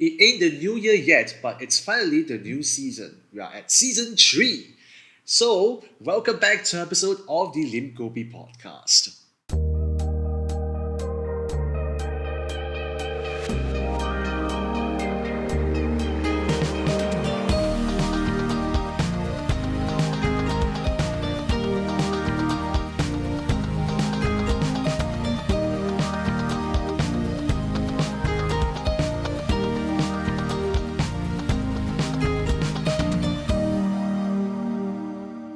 It ain't the new year yet, but it's finally the new season. We are at season 3. So, welcome back to episode of the Lim Kopi podcast.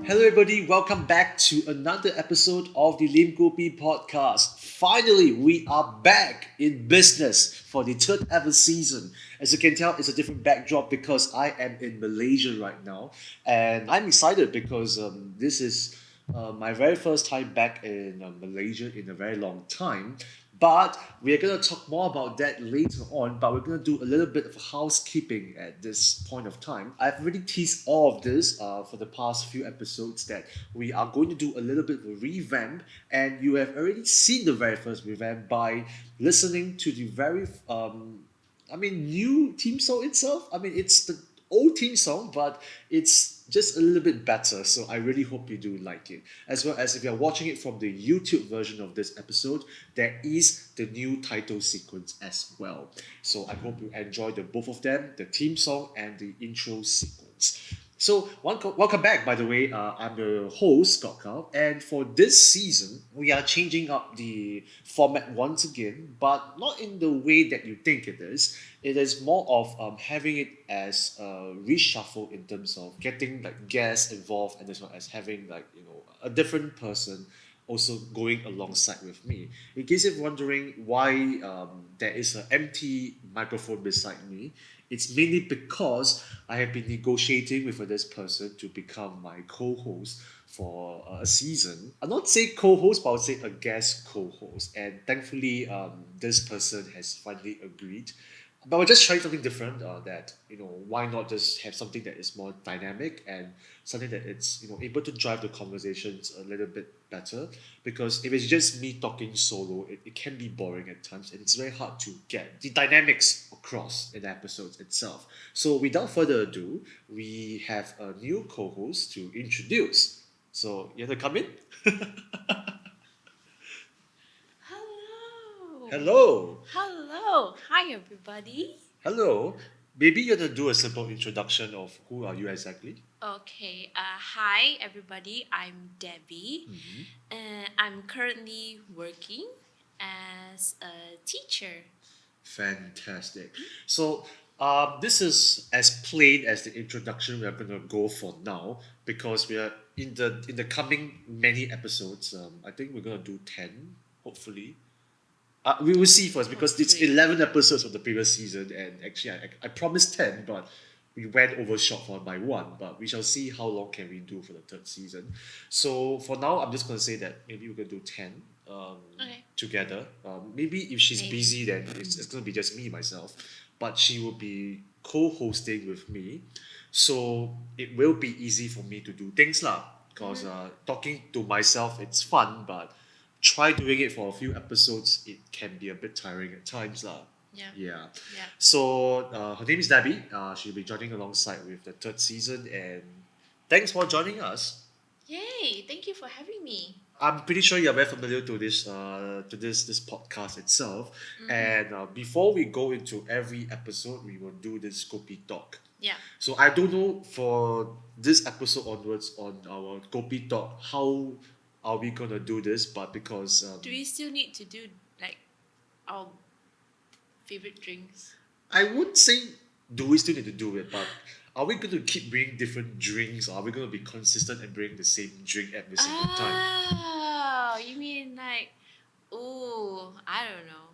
Hello, everybody. Welcome back to another episode of the Lim Kopi podcast. Finally, we are back in business for the third ever season. As you can tell, it's a different backdrop because I am in Malaysia right now, and I'm excited because this is my very first time back in Malaysia in a very long time. But we're going to talk more about that later on. But we're going to do a little bit of housekeeping at this point of time. I've already teased all of this for the past few episodes that we are going to do a little bit of a revamp. And you have already seen the very first revamp by listening to the new theme song itself. It's the old theme song, but it's just a little bit better. So I really hope you do like it. As well as if you're watching it from the YouTube version of this episode, there is the new title sequence as well. So I hope you enjoy the both of them, the theme song and the intro sequence. So, welcome back, by the way. I'm the host, Kok Hao, and for this season, we are changing up the format once again, but not in the way that you think it is. It is more of having it as a reshuffle in terms of getting like guests involved, and as well as having a different person also going alongside with me. In case you're wondering why there is an empty microphone beside me, it's mainly because I have been negotiating with this person to become my co-host for a season. I'll not say co-host, but I would say a guest co-host. And thankfully, this person has finally agreed. But we're just trying something different. Why not just have something that is more dynamic and something that it's able to drive the conversations a little bit better. Because if it's just me talking solo, it can be boring at times, and it's very hard to get the dynamics across in the episodes itself. So without further ado, we have a new co-host to introduce. So you want to come in? Hello. Hello. Hello. Hi, everybody. Hello. Maybe you want to do a simple introduction of who are you exactly? Okay. Hi, everybody. I'm Debbie. And I'm currently working as a teacher. Fantastic. So, this is as plain as the introduction we are going to go for now because we are in the coming many episodes. I think we're going to do 10, hopefully. We will see first because it's Hopefully. 11 episodes of the previous season, and actually I promised 10, but we went overshot by one. But we shall see how long can we do for the third season. So for now, I'm just going to say that maybe we're going to do 10 Okay. together. Maybe if she's Maybe. busy, then it's going to be just me, myself. But she will be co-hosting with me. So it will be easy for me to do things lah. Because talking to myself, it's fun, but try doing it for a few episodes, it can be a bit tiring at times lah. Yeah. Yeah. Yeah. So her name is Debbie. She'll be joining alongside with the third season, and thanks for joining us. Yay. Thank you for having me. I'm pretty sure you're very familiar to this podcast itself. And before we go into every episode, we will do this Kopi talk. Yeah. So I don't know for this episode onwards on our Kopi talk how are we gonna do this, but because Do we still need to do like our favorite drinks? I would say do we still need to do it, but are we going to keep bringing different drinks, or are we going to be consistent and bring the same drink every single time? Oh, you mean like, I don't know.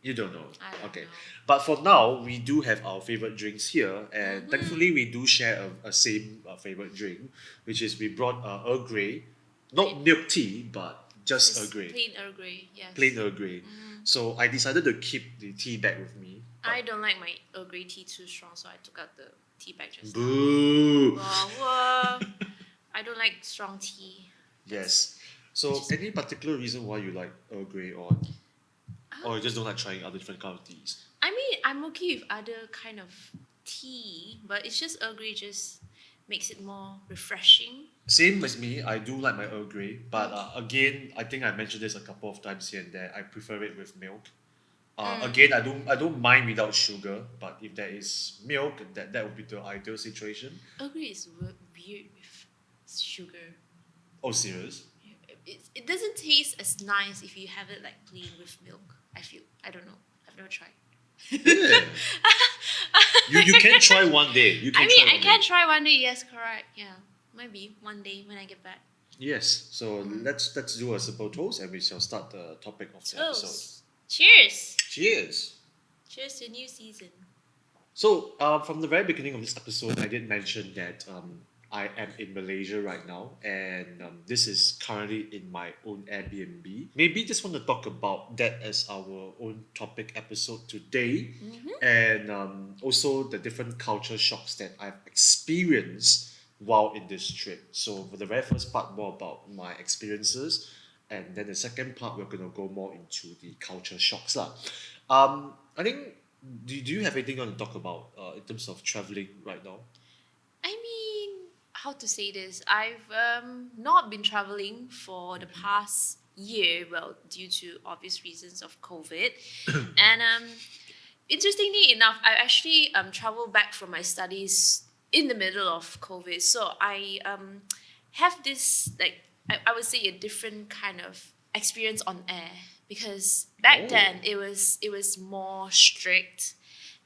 You don't know. I don't Okay. know. But for now, we do have our favorite drinks here, and thankfully, we do share a same favorite drink, which is we brought Earl Grey, not milk tea, but just Earl Just Grey, plain Earl Grey, yes. plain Earl Grey. So I decided to keep the tea bag with me. I don't like my Earl Grey tea too strong, so I took out the tea bag just now. Boo! Whoa. I don't like strong tea. Yes. So any particular reason why you like Earl Grey, or you just don't like trying other different kind of teas? I mean, I'm okay with other kind of tea, but it's just Earl Grey just makes it more refreshing. Same as me, I do like my Earl Grey, but again, I think I mentioned this a couple of times here and there. I prefer it with milk. Again, I don't mind without sugar, but if there is milk, that would be the ideal situation. Earl Grey is weird with sugar. Oh, serious? It doesn't taste as nice if you have it like plain with milk. I feel. I don't know. I've never tried. Yeah. You can try one day. You can I mean, try I one can day. try one day. Yes, correct. Yeah, maybe one day when I get back. Yes. So let's do a simple toast, and we shall start the topic of the episode. Toast. Cheers. Cheers. Cheers to a new season. So, from the very beginning of this episode, I did mention that I am in Malaysia right now, and this is currently in my own Airbnb. Maybe just want to talk about that as our own topic episode today, and also the different culture shocks that I've experienced while in this trip. So, for the very first part, more about my experiences, and then the second part, we're gonna go more into the culture shocks, lah. I think. Do you have anything you want to talk about in terms of traveling right now? I mean, how to say this? I've not been traveling for the past year, well, due to obvious reasons of COVID. And interestingly enough, I actually traveled back from my studies in the middle of COVID. So I have this, like, I would say a different kind of experience on air, because back Oh. then it was more strict,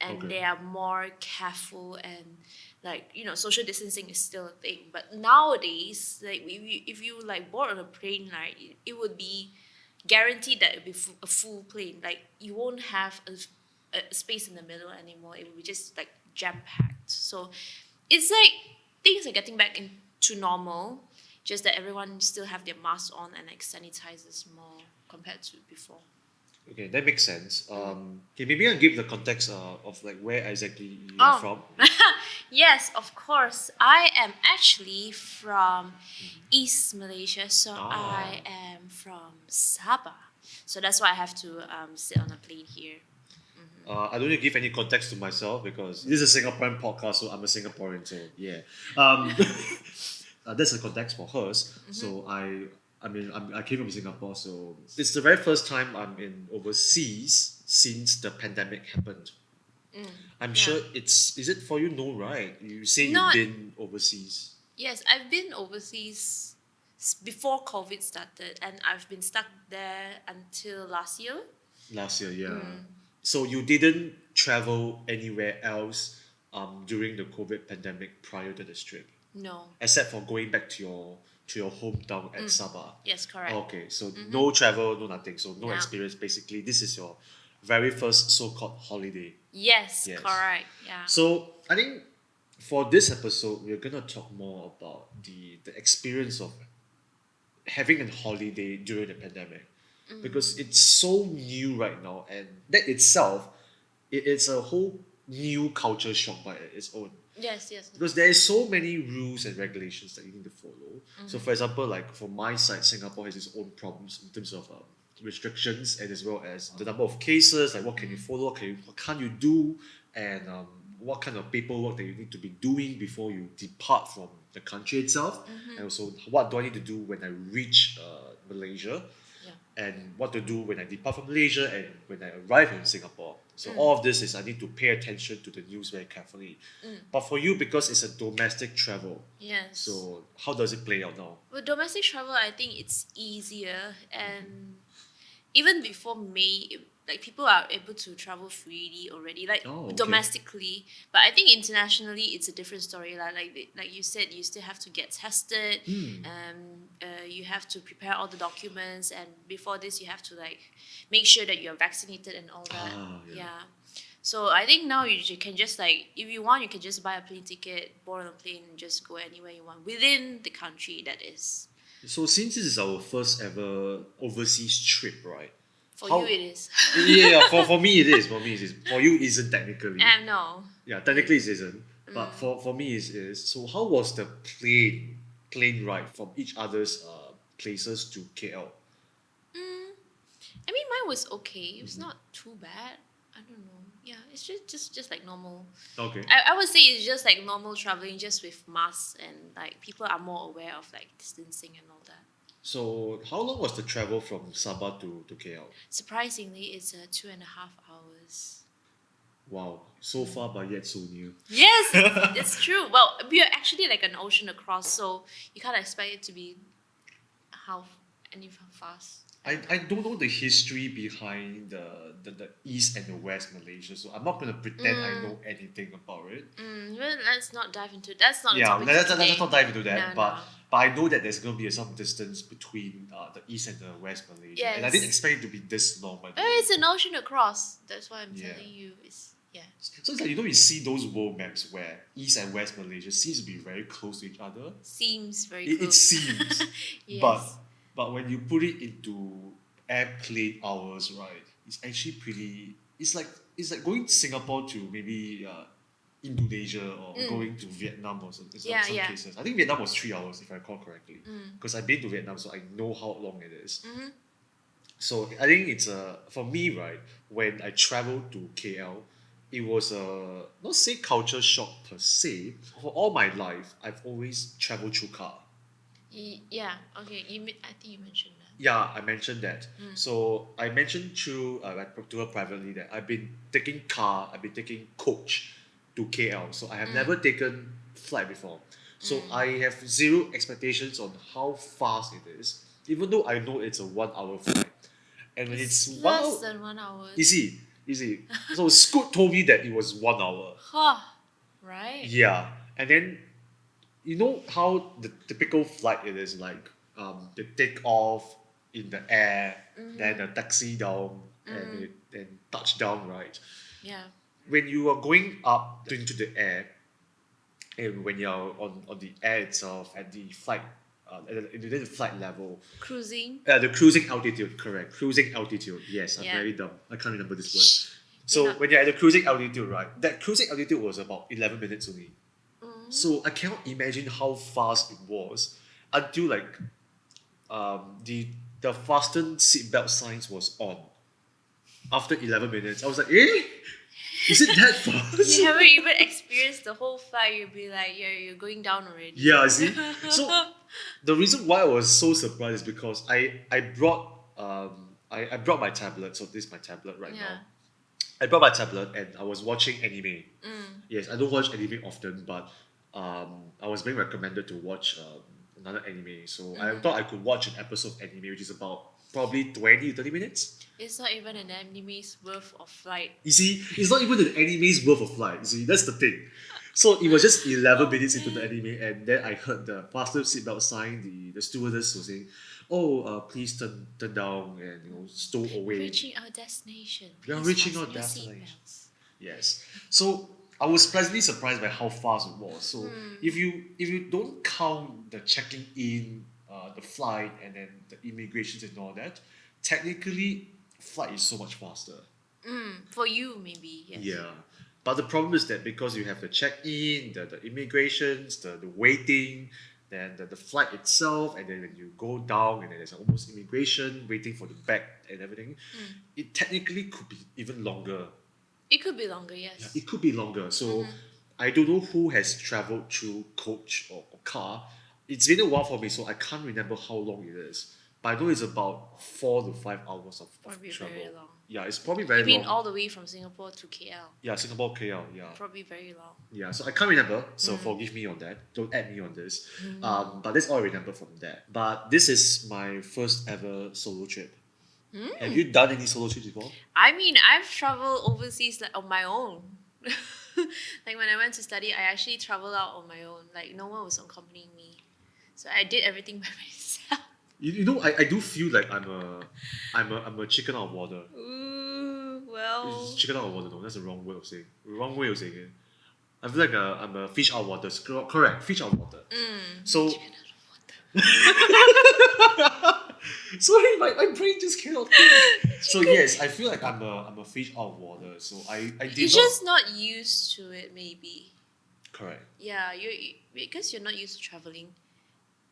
and Okay. they are more careful, and like, social distancing is still a thing. But nowadays, like, if you like board on a plane, right, it would be guaranteed that it'll be a full plane. Like, you won't have a space in the middle anymore. It will be just like jam packed. So it's like things are getting back into normal, just that everyone still have their masks on and like sanitizes more compared to before. Okay, that makes sense. Okay, maybe I'll give the context of like where exactly you are Oh. from. Yes, of course. I am actually from East Malaysia, so Ah. I am from Sabah. So that's why I have to sit on a plane here. I don't need to give any context to myself because this is a Singaporean podcast, so I'm a Singaporean. So yeah, that's the context for hers. So I came from Singapore, so it's the very first time I'm in overseas since the pandemic happened. I'm Yeah. sure is it for you? No, right? You say you've Not- been overseas. Yes, I've been overseas before COVID started, and I've been stuck there until last year. Last year, yeah. So you didn't travel anywhere else during the COVID pandemic prior to this trip, No. except for going back to your hometown at Sabah. Yes, correct. Okay, so no travel, no nothing, so no No. experience. Basically, this is your very first so-called holiday. Yes, Yes. correct. Yeah. So I think for this episode, we're gonna talk more about the experience of having a holiday during the pandemic, because it's so new right now, and that itself, it's a whole new culture shock by its own. Yes, yes. Because there is so many rules and regulations that you need to follow. So, for example, like for my side, Singapore has its own problems in terms of restrictions, and as well as the number of cases, like what can you follow, what can't you do, and what kind of paperwork that you need to be doing before you depart from the country itself, and also what do I need to do when I reach Malaysia, Yeah. and what to do when I depart from Malaysia and when I arrive in Singapore. So all of this is I need to pay attention to the news very carefully. But for you, because it's a domestic travel, Yes. so how does it play out now? With domestic travel, I think it's easier, and even before May, like, people are able to travel freely already, like Oh, okay. domestically. But I think internationally, it's a different story. Like you said, you still have to get tested. You have to prepare all the documents, and before this, you have to like make sure that you're vaccinated and all that. Ah, yeah. Yeah. So I think now you can just like, if you want, you can just buy a plane ticket, board on a plane, and just go anywhere you want within the country. That is. So since this is our first ever overseas trip, right? For How- you, it is. Yeah, for me it is. For me it is. For you, it isn't technically. No. Yeah, technically it isn't. But for me it is. So how was the plane ride from each other's places to KL? I mean, mine was okay. It was not too bad. I don't know. Yeah, it's just like normal. Okay. I would say it's just like normal traveling, just with masks, and like people are more aware of like distancing and all that. So how long was the travel from Sabah to KL? Surprisingly, it's 2.5 hours. Wow, so far but yet so near. Yes, it's true. Well, we are actually like an ocean across, so you can't expect it to be how any fast. I don't know the history behind the East and the West Malaysia, so I'm not gonna pretend I know anything about it. Well, let's not dive into that's not the Yeah, topic let's, for let's today. not dive into that. No, but no. but I know that there's gonna be some distance between the East and the West Malaysia, and I didn't Yes. expect it to be this long. By the way. It's an ocean across. That's why I'm Yeah. telling you. It's yeah. So it's like you see those world maps where East and West Malaysia seems to be very close to each other. Seems very It close. seems, Yes. but when you put it into airplane hours, right? It's actually pretty. It's like going Singapore to maybe Indonesia or going to Vietnam or some Yeah, some yeah. cases. I think Vietnam was 3 hours if I recall correctly, because I've been to Vietnam, so I know how long it is. So I think it's for me, right, when I traveled to KL, it was a not say culture shock per se. For all my life, I've always traveled through car. Yeah. Okay. I think you mentioned that. Yeah, I mentioned that. So I mentioned through I to her privately that I've been taking car, I've been taking coach to KL. So I have never taken flight before. So I have zero expectations on how fast it is, even though I know it's a 1 hour flight. And when it's It's 1 hour, less than 1 hour. easy. So Scoot told me that it was 1 hour. Huh. Right. Yeah, and then you know how the typical flight it is like they take off in the air, then a taxi down and it then touch down, right? Yeah. When you are going up into the air and when you're on the air itself at the flight at the flight level, Cruising. the cruising altitude, correct. Cruising altitude, yes, I'm Yeah. very dumb. I can't remember this word. So You're not- when you're at the cruising altitude, right, that cruising altitude was about 11 minutes only. So I cannot imagine how fast it was until like the fasten seatbelt signs was on. After 11 minutes, I was like, eh? Is it that fast? You haven't even experienced the whole flight. You'll be like, yeah, you're going down already. Yeah, see? So the reason why I was so surprised is because I brought I brought my tablet, so this is my tablet right now. I brought my tablet and I was watching anime. Yes, I don't watch anime often, but I was being recommended to watch another anime. So I thought I could watch an episode of anime, which is about probably 20 to 30 minutes. It's not even an anime's worth of flight. You see, it's not even an anime's worth of flight. You see, that's the thing. So it was just 11 minutes into the anime, and then I heard the fasten seatbelt sign. The stewardess was saying, "Oh, please turn down and stow away." Reaching our destination. We are Please reaching fasten our your destination. seatbelts. Yes. So I was pleasantly surprised by how fast it was. So if you don't count the checking in, the flight, and then the immigrations and all that, technically, flight is so much faster. For you, maybe. Yes. Yeah. But the problem is that because you have the check-in, the immigrations, the waiting, then the flight itself, and then when you go down and then there's almost immigration, waiting for the bag and everything, it technically could be even longer. It could be longer, yes. Yeah, it could be longer. So I don't know who has traveled through coach or car. It's been a while for me, so I can't remember how long it is. But I know it's about 4 to 5 hours of Probably travel. very long. Yeah, it's probably very You mean long. all the way from Singapore to KL? Yeah, Singapore, KL, yeah. Probably very long. Yeah, so I can't remember, so forgive me on that. Don't add me on this. But that's all I remember from that. But this is my first ever solo trip. Have you done any solo trips before? I mean, I've traveled overseas like on my own. Like when I went to study, I actually traveled out on my own. Like no one was accompanying me, so I did everything by myself. You know, I do feel like I'm a chicken out of water. Ooh, well. It's chicken out of water, no, that's the wrong way of saying. Wrong way of saying it. I feel like I'm a fish out of water. Correct, fish out of water. So Chicken out of water. sorry, my brain just cannot think. So yes, I feel like I'm a fish out of water. So I did You're not just not used to it, maybe. correct. Yeah, because you're not used to traveling,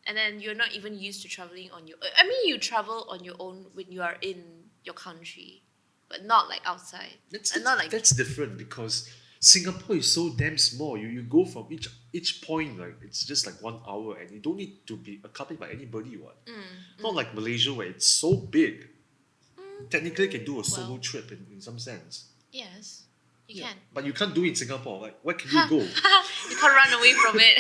and then you're not even used to traveling on your. I mean, you travel on your own when you are in your country. but not like outside. That's, And that's not like that's different because Singapore is so damn small. You go from each point, like it's just like 1 hour, and you don't need to be accompanied by anybody. What? Not like Malaysia where it's so big. Technically, you can do a solo well, trip in some sense. yes, you Yeah, can. but you can't do it in Singapore. Like, where can you go? You can't run away from it.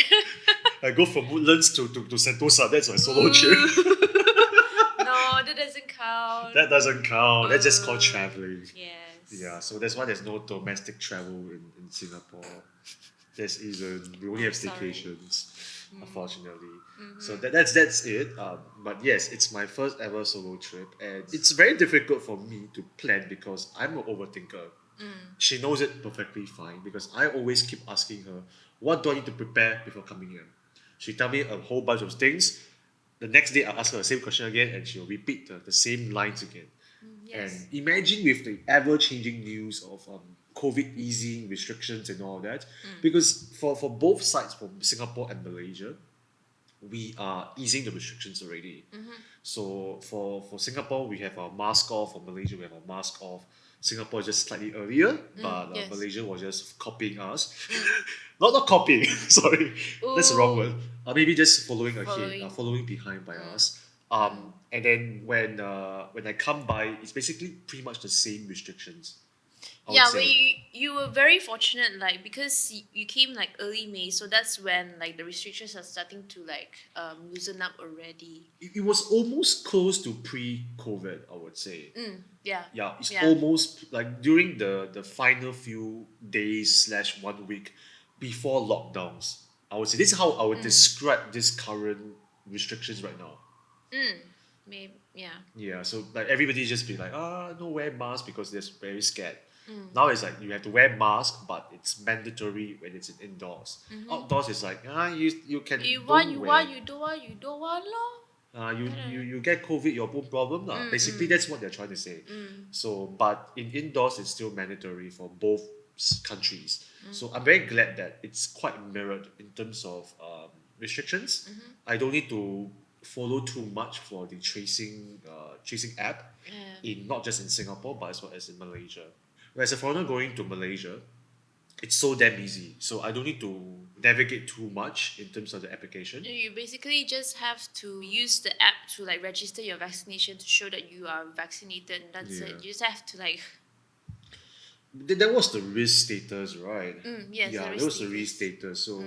I go from Woodlands to Sentosa. That's my solo trip. No, that doesn't count. That doesn't count. That's just called Uh, traveling. Yes. Yeah, so that's why there's no domestic travel in Singapore. There's isn't. We only have Sorry. staycations, unfortunately. So that's it. But yes, it's my first ever solo trip, and it's very difficult for me to plan because I'm an overthinker. She knows it perfectly fine because I always keep asking her, what do I need to prepare before coming here? She tell me a whole bunch of things. The next day, I'll ask her the same question again, and she'll repeat the same lines again. And Yes. imagine with the ever-changing news of COVID easing restrictions and all that, because for both sides, for Singapore and Malaysia, we are easing the restrictions already. So for Singapore, we have our mask off. For Malaysia, we have our mask off. Singapore is just slightly earlier, but yes. Malaysia was just copying us. Not copying. Sorry, that's the wrong Ooh. word. Maybe just following ahead, Following. following behind by us. And then when I come by, it's basically pretty much the same restrictions. I would Yeah, say. well, you were very fortunate, like because you came like early May, so that's when like the restrictions are starting to like loosen up already. It was almost close to pre-COVID, I would say. Yeah. Yeah, it's Yeah. almost like during the final few days slash 1 week before lockdowns. I would say this is how I would describe this current restrictions right now. Maybe. Yeah. Yeah, so like everybody just be like, no wear mask because they're very scared. Now it's like you have to wear mask, but it's mandatory when it's in indoors. Outdoors is like you can You don't want, you wear. want, you don't want, you don't want, lor. You get COVID, your own problem lah. Basically, that's what they're trying to say. So, but in indoors, it's still mandatory for both countries. So I'm very glad that it's quite mirrored in terms of restrictions. I don't need to follow too much for the tracing app in not just in Singapore but as well as in Malaysia. Whereas a foreigner going to Malaysia, it's so damn easy. So I don't need to navigate too much in terms of the application. You basically just have to use the app to like register your vaccination to show that you are vaccinated, and that's Yeah. it. You just have to like. That was the risk status, right? Yes, the Yeah, risk that was the risk status. So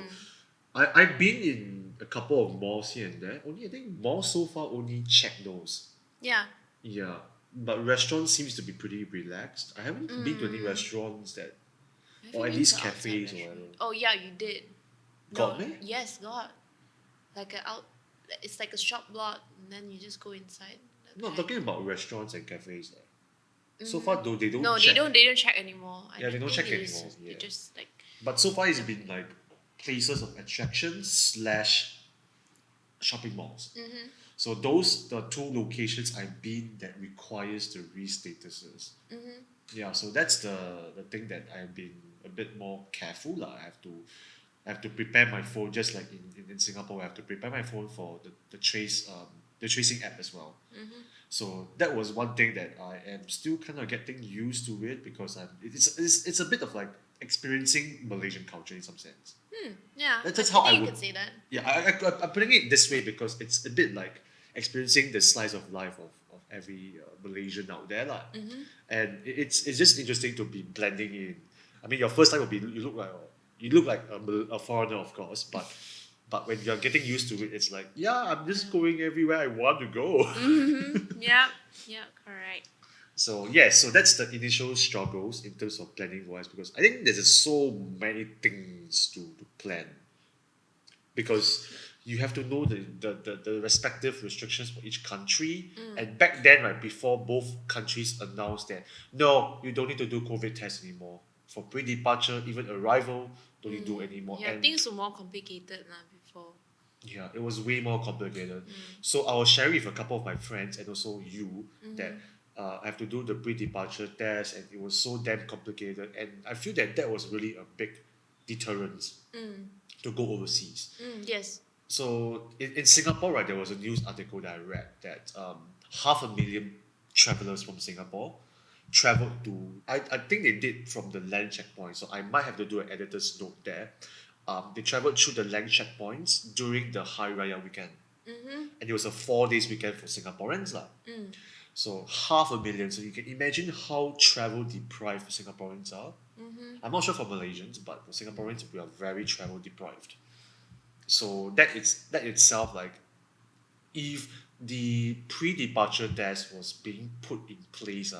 I've been in a couple of malls here and there. Only I think malls so far only check those. Yeah. Yeah. But restaurants seems to be pretty relaxed. I haven't been to any restaurants that Have or you at been least to outside cafes or restaurant? whatever. Oh yeah, you did. Got me? Yes, got. Like a out. It's like a shop lot, and then you just go inside. No, I'm talking about restaurants and cafes. So far though they don't No, check. they don't check anymore. Yeah, they don't check think just- anymore, They yeah. just like. But so far it's been like places of attraction slash shopping malls. So those the two locations I've been that requires the re-statuses. Yeah, so that's the thing that I've been a bit more careful lah. I have to prepare my phone just like in Singapore. I have to prepare my phone for the tracing app as well. So that was one thing that I am still kind of getting used to it because it's a bit of like experiencing Malaysian culture in some sense. Yeah. That's I how think I you would. could say that. Yeah, I'm putting it this way because it's a bit like experiencing the slice of life of every Malaysian out there lah. And it's just interesting to be blending in. I mean, your first time will be you look like a foreigner, of course, but when you're getting used to it, it's like I'm just going everywhere I want to go. Yeah. Yeah. Correct. So yes, so that's the initial struggles in terms of planning wise because I think there's just so many things to plan because you have to know the respective restrictions for each country. And back then, right, before both countries announced that no, you don't need to do COVID tests anymore. For pre-departure, even arrival, don't need to do anymore. Yeah, And things were more complicated before. yeah, it was way more complicated. So I was sharing with a couple of my friends and also you that I have to do the pre-departure test and it was so damn complicated. And I feel that was really a big deterrent to go overseas. Yes. So in Singapore, right, there was a news article that I read that 500,000 travelers from Singapore traveled to. I think they did from the land checkpoint, so I might have to do an editor's note there. They traveled through the land checkpoints during the Hari Raya weekend, and it was a 4 days weekend for Singaporeans lah. So 500,000. So you can imagine how travel deprived Singaporeans are. I'm not sure for Malaysians, but for Singaporeans we are very travel deprived. So that itself, like, if the pre-departure test was being put in place,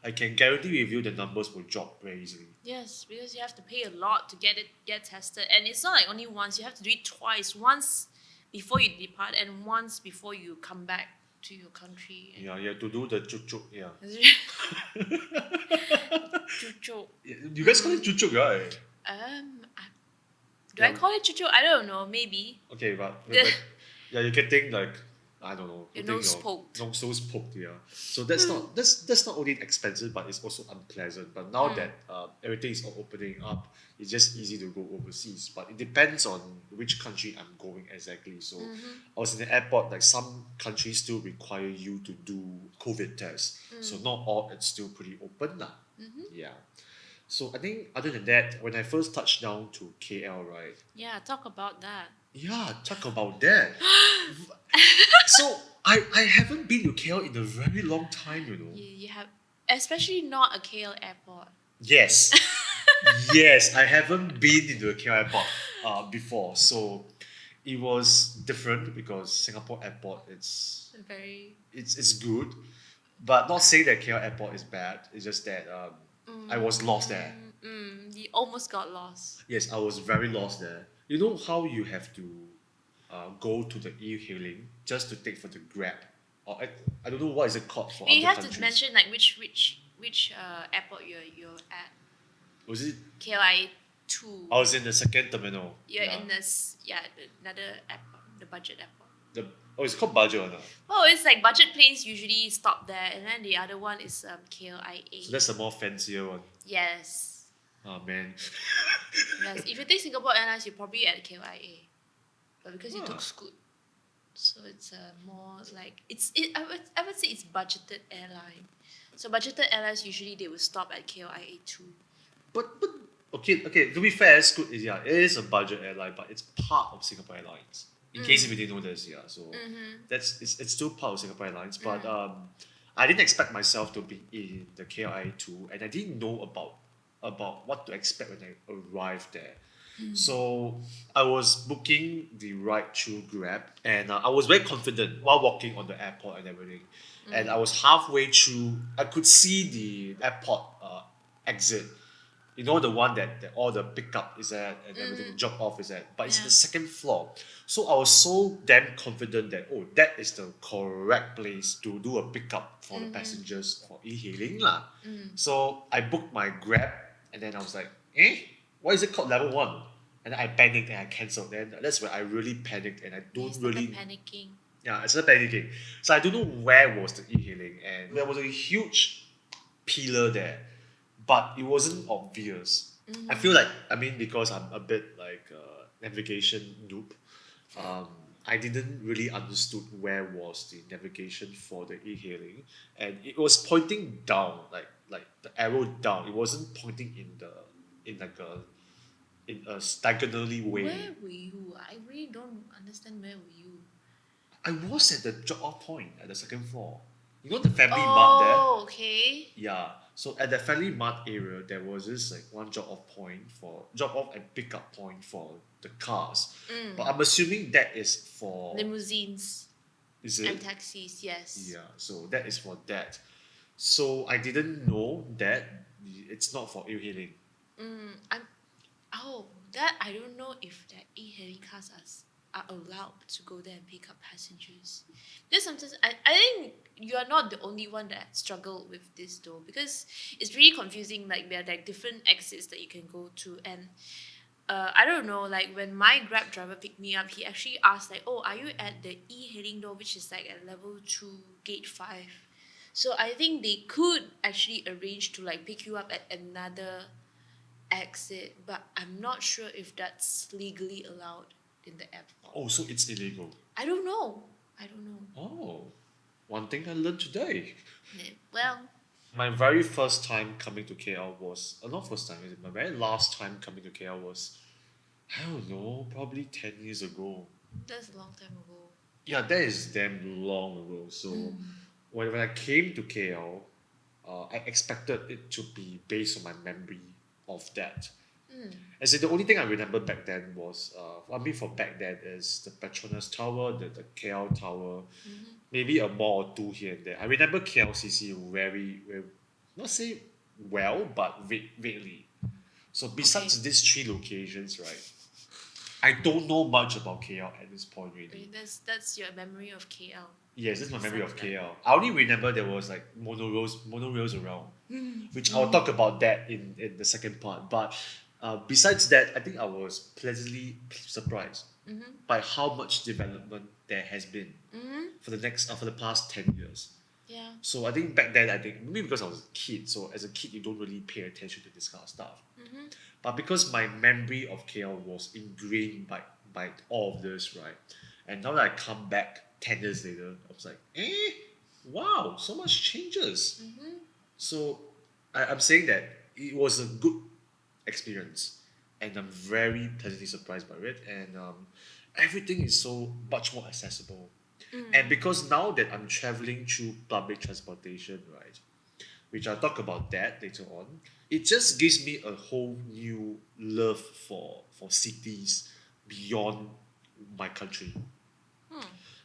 I can guarantee with you the numbers will drop very easily. Yes, because you have to pay a lot to get tested, and it's not like only once. You have to do it twice. Once before you depart, and once before you come back to your country. Yeah, you have to do the chuchuk. Yeah. Chucho. You guys call it chuchuk, right? Do I call it chucho? I don't know. Maybe. Okay, but yeah, you can think like, I don't know. Your putting nose poked. Nose poked, yeah. So that's not only expensive, but it's also unpleasant. But now that everything is all opening up, it's just easy to go overseas. But it depends on which country I'm going exactly. So I was in the airport. Like, some countries still require you to do COVID tests. So not all. It's still pretty open lah. Yeah. So I think other than that, when I first touched down to KL, right? Yeah, talk about that. Yeah, talk about that. So I haven't been to KL in a very long time, you know. You have, especially not a KL airport. Yes. Yes, I haven't been into a KL airport before. So it was different because Singapore airport, Very. it's good. But not saying that KL airport is bad. It's just that I was lost there. You almost got lost. Yes, I was very lost there. You know how you have to go to the e-hailing just to take for the Grab? Or I don't know what is it called for You other have countries. to mention like which airport you're at. Was it? KLIA 2. I was in the second terminal. You're Yeah. in another airport, the budget airport. It's called budget or not? Oh, it's like budget planes usually stop there, and then the other one is KLIA. So that's a more fancier one. Yes. Oh man. Yes. If you take Singapore Airlines, you're probably at KLIA, but because you Ah. took Scoot, so it's more like I would say it's budgeted airline. So budgeted airlines usually they will stop at KLIA 2. But okay. To be fair, Scoot is it is a budget airline, but it's part of Singapore Airlines. In case if you didn't know this, yeah. So it's still part of Singapore Airlines, but I didn't expect myself to be in the KLIA 2, and I didn't know about what to expect when I arrived there. So I was booking the ride through Grab, and I was very confident while walking on the airport and everything. And I was halfway through. I could see the airport exit. You know, the one that all the pickup is at and everything, the drop off is at. But it's Yeah. the second floor. So I was so damn confident that, that is the correct place to do a pickup for the passengers for e-hailing lah. So I booked my Grab, and then I was like, why is it called level 1? And then I panicked and I cancelled. Then that's where I really panicked, and I You don't started really. panicking. Yeah, I started panicking. So I don't know where was the e-hailing, and there was a huge pillar there, but it wasn't obvious. I feel like, because I'm a bit like a navigation noob, I didn't really understood where was the navigation for the e-hailing, and it was pointing down, like the arrow down. It wasn't pointing in a diagonally way. Where were you? I really don't understand where were you. I was at the drop-off point at the second floor. You know the Family Mart there? Oh, okay. Yeah. So at the Family Mart area, there was this like one drop-off and pick-up point for the cars. But I'm assuming that is for. Limousines Is it? and taxis, yes. Yeah. So that is for that. So I didn't know that it's not for e-hailing. I don't know if the e-hailing cars are allowed to go there and pick up passengers. Because sometimes I think you are not the only one that struggled with this though, because it's really confusing. Like there are like different exits that you can go to, and I don't know, like when my Grab driver picked me up, he actually asked like, oh, are you at the e-hailing door, which is like at level 2, gate 5. So I think they could actually arrange to like pick you up at another exit, but I'm not sure if that's legally allowed in the airport. Oh, so it's illegal. I don't know. Oh, one thing I learned today. Yeah, well, My very first time coming to KL was not first time. My very last time coming to KL was I don't know, probably 10 years ago. That's a long time ago. Yeah, that is damn long ago. So when I came to KL, I expected it to be based on my memory of that. As in, the only thing I remember back then was, I mean, for back then is the Petronas Tower, the KL Tower, maybe a mall or two here and there. I remember KLCC very, not say well, but vaguely. So Okay. besides these three locations, right, I don't know much about KL at this point, really. That's your memory of KL. Yes, this is my memory Besides of that. KL. I only remember there was like monorails around, which I'll talk about that in the second part. But besides that, I think I was pleasantly surprised by how much development there has been for the past 10 years. Yeah. So I think back then, I think maybe because I was a kid, so as a kid you don't really pay attention to this kind of stuff. But because my memory of KL was ingrained by all of this, right? And now that I come back 10 years later, I was like, wow, so much changes. So I'm saying that it was a good experience, and I'm very pleasantly surprised by it. And everything is so much more accessible. And because now that I'm traveling through public transportation, right, which I'll talk about that later on, it just gives me a whole new love for cities beyond my country.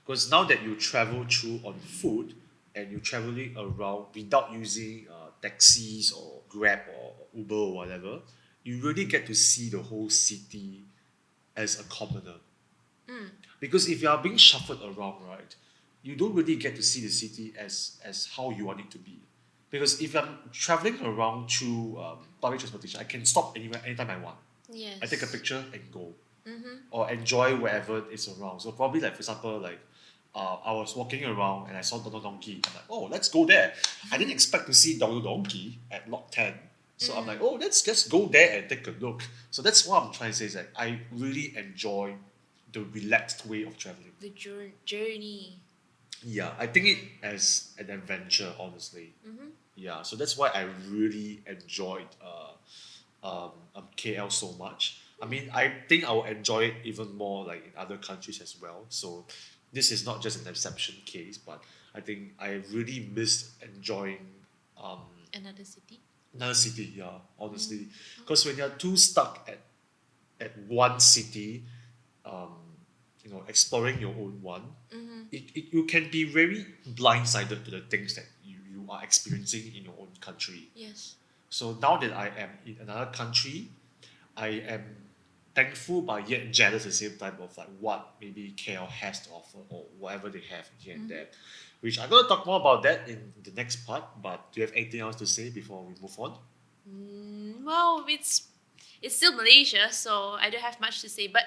Because now that you travel through on foot and you're traveling around without using taxis or Grab or Uber or whatever, you really get to see the whole city as a commoner. Because if you are being shuffled around, right, you don't really get to see the city as how you want it to be. Because if I'm traveling around through public transportation, I can stop anywhere anytime I want. Yes. I take a picture and go, or enjoy wherever is around. So probably like for example, like I was walking around and I saw Dono Donkey. I'm like, oh, let's go there. I didn't expect to see Dono Donkey at Lot 10. So I'm like, oh, let's just go there and take a look. So that's what I'm trying to say is that I really enjoy the relaxed way of traveling. The journey. Yeah, I think it as an adventure, honestly. Yeah, so that's why I really enjoyed KL so much. I mean, I think I will enjoy it even more like in other countries as well. So this is not just an exception case, but I think I really missed enjoying um, Another city. another city. Yeah, honestly, because when you're too stuck at one city, um, exploring your own one, you can be very blindsided to the things that you are experiencing in your own country. Yes. So now that I am in another country, I am thankful but yet jealous at the same time of like what maybe KL has to offer or whatever they have here and there. Which I'm gonna talk more about that in the next part. But do you have anything else to say before we move on? Well, it's still Malaysia, so I don't have much to say. But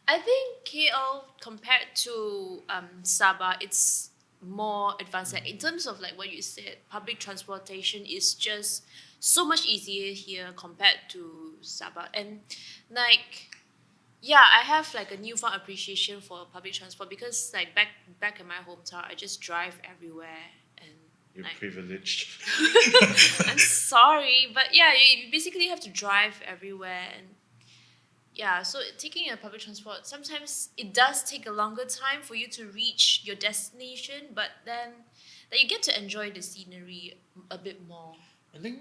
I think KL compared to Sabah, it's more advanced. Like, in terms of like what you said, public transportation is just so much easier here compared to Sabah, and like yeah, I have like a newfound appreciation for public transport because like back in my hometown, I just drive everywhere and You're like privileged. I'm sorry, but yeah, you basically have to drive everywhere and yeah, so taking a public transport sometimes it does take a longer time for you to reach your destination, but then that you get to enjoy the scenery a bit more. I think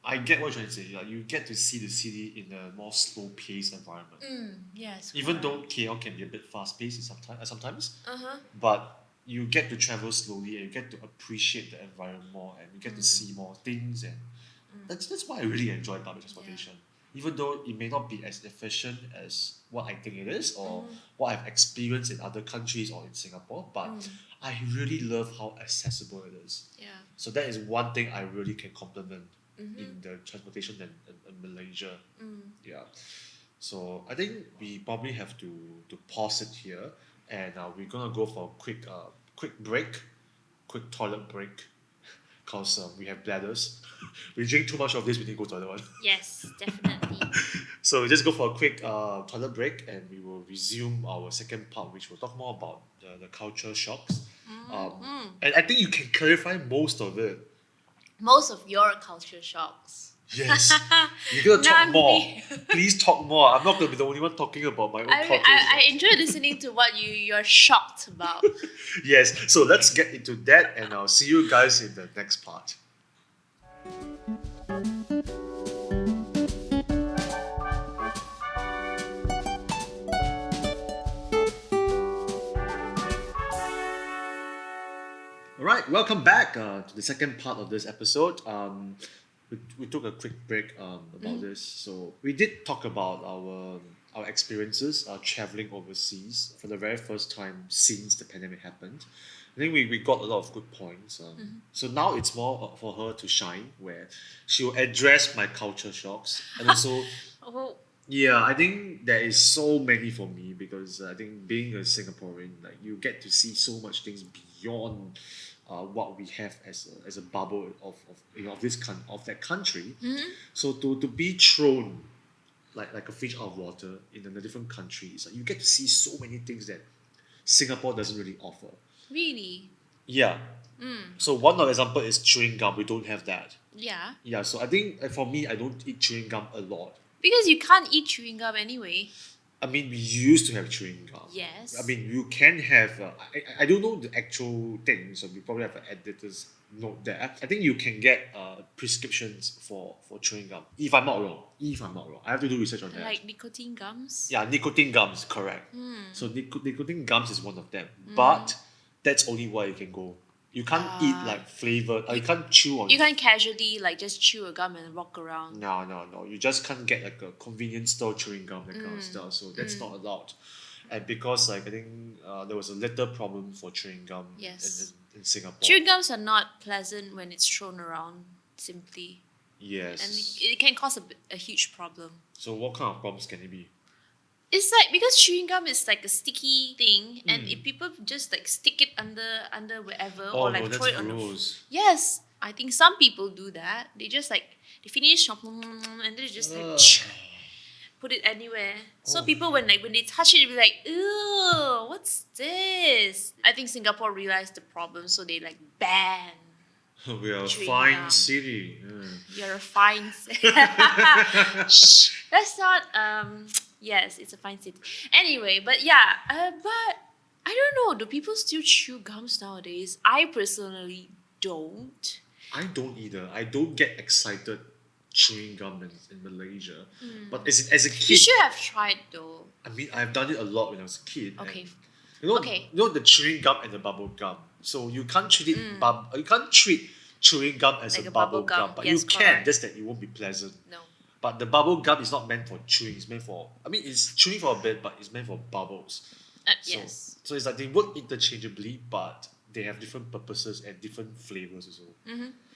I get what you're trying to say. Like you get to see the city in a more slow-paced environment. Yes, Even though correct. KL can be a bit fast-paced sometimes, Uh huh. but you get to travel slowly and you get to appreciate the environment more and you get to see more things, and that's why I really enjoy public transportation. Even though it may not be as efficient as what I think it is or what I've experienced in other countries or in Singapore, but I really love how accessible it is. Yeah. So that is one thing I really can compliment in the transportation in Malaysia. Yeah. So I think we probably have to pause it here, and we're gonna go for a quick break, quick toilet break, cause we have bladders. We drink too much of this, we need to go to the other one. Yes, definitely. So we just go for a quick toilet break, and we will resume our second part, which will talk more about the culture shocks. And I think you can clarify most of it most of your culture shocks. Yes. You're gonna talk Not more. me. Please talk more. I'm not gonna be the only one talking about my own I, culture. I enjoy listening to what you're shocked about. Yes. So let's get into that, and I'll see you guys in the next part. All right, welcome back to the second part of this episode. We took a quick break about this, so we did talk about our experiences traveling overseas for the very first time since the pandemic happened. I think we got a lot of good points. So now it's more for her to shine, where she will address my culture shocks, and also Oh, yeah, I think there is so many for me because I think being a Singaporean, like you get to see so much things beyond what we have as a bubble of this of that country. So to be thrown like a fish out of water in a different country, it's like you get to see so many things that Singapore doesn't really offer. really? Yeah. So one of example is chewing gum. We don't have that. Yeah. Yeah. So I think for me, I don't eat chewing gum a lot. Because you can't eat chewing gum anyway. I mean, we used to have chewing gum. Yes. I mean, you can have. I don't know the actual thing, so we probably have an editor's note there. I think you can get prescriptions for chewing gum. If I'm not wrong. If I'm not wrong, I have to do research on that. Like nicotine gums? Yeah, nicotine gums, correct. So nicotine gums is one of them, but that's only where you can go. You can't eat like flavored. You can't chew on. You can't casually like just chew a gum and walk around. No. You just can't get like a convenience store chewing gum, that kind of stuff. So that's not allowed. And because like I think there was a little problem for chewing gum Yes. in Singapore. Chewing gums are not pleasant when it's thrown around simply. Yes. And it can cause a huge problem. So what kind of problems can it be? It's like because chewing gum is like a sticky thing, and if people just like stick it under wherever Oh or like no, throw that's it on the gross. yes, I think some people do that. They just like they finish and then they just like Ugh. put it anywhere. So Oh. people when they touch it, they'll be like, ew, what's this? I think Singapore realized the problem, so they like ban. We are a Chewing fine gum. city. You're a fine. Shh, that's not. Yes, it's a fine city. Anyway, but yeah. But I don't know. Do people still chew gums nowadays? I personally don't. I don't either. I don't get excited chewing gum in Malaysia. But as a You kid, should have tried though. I mean, I've done it a lot when I was a kid. and Okay. You know the chewing gum and the bubble gum. So you can't treat it you can't treat chewing gum as Like a a bubble bubble gum, gum. but Yes, you can. correct. Just that it won't be pleasant. No. But the bubble gum is not meant for chewing. It's meant for. I mean, it's chewing for a bit, but it's meant for bubbles. So, Yes. So it's like they work interchangeably, but they have different purposes and different flavors also.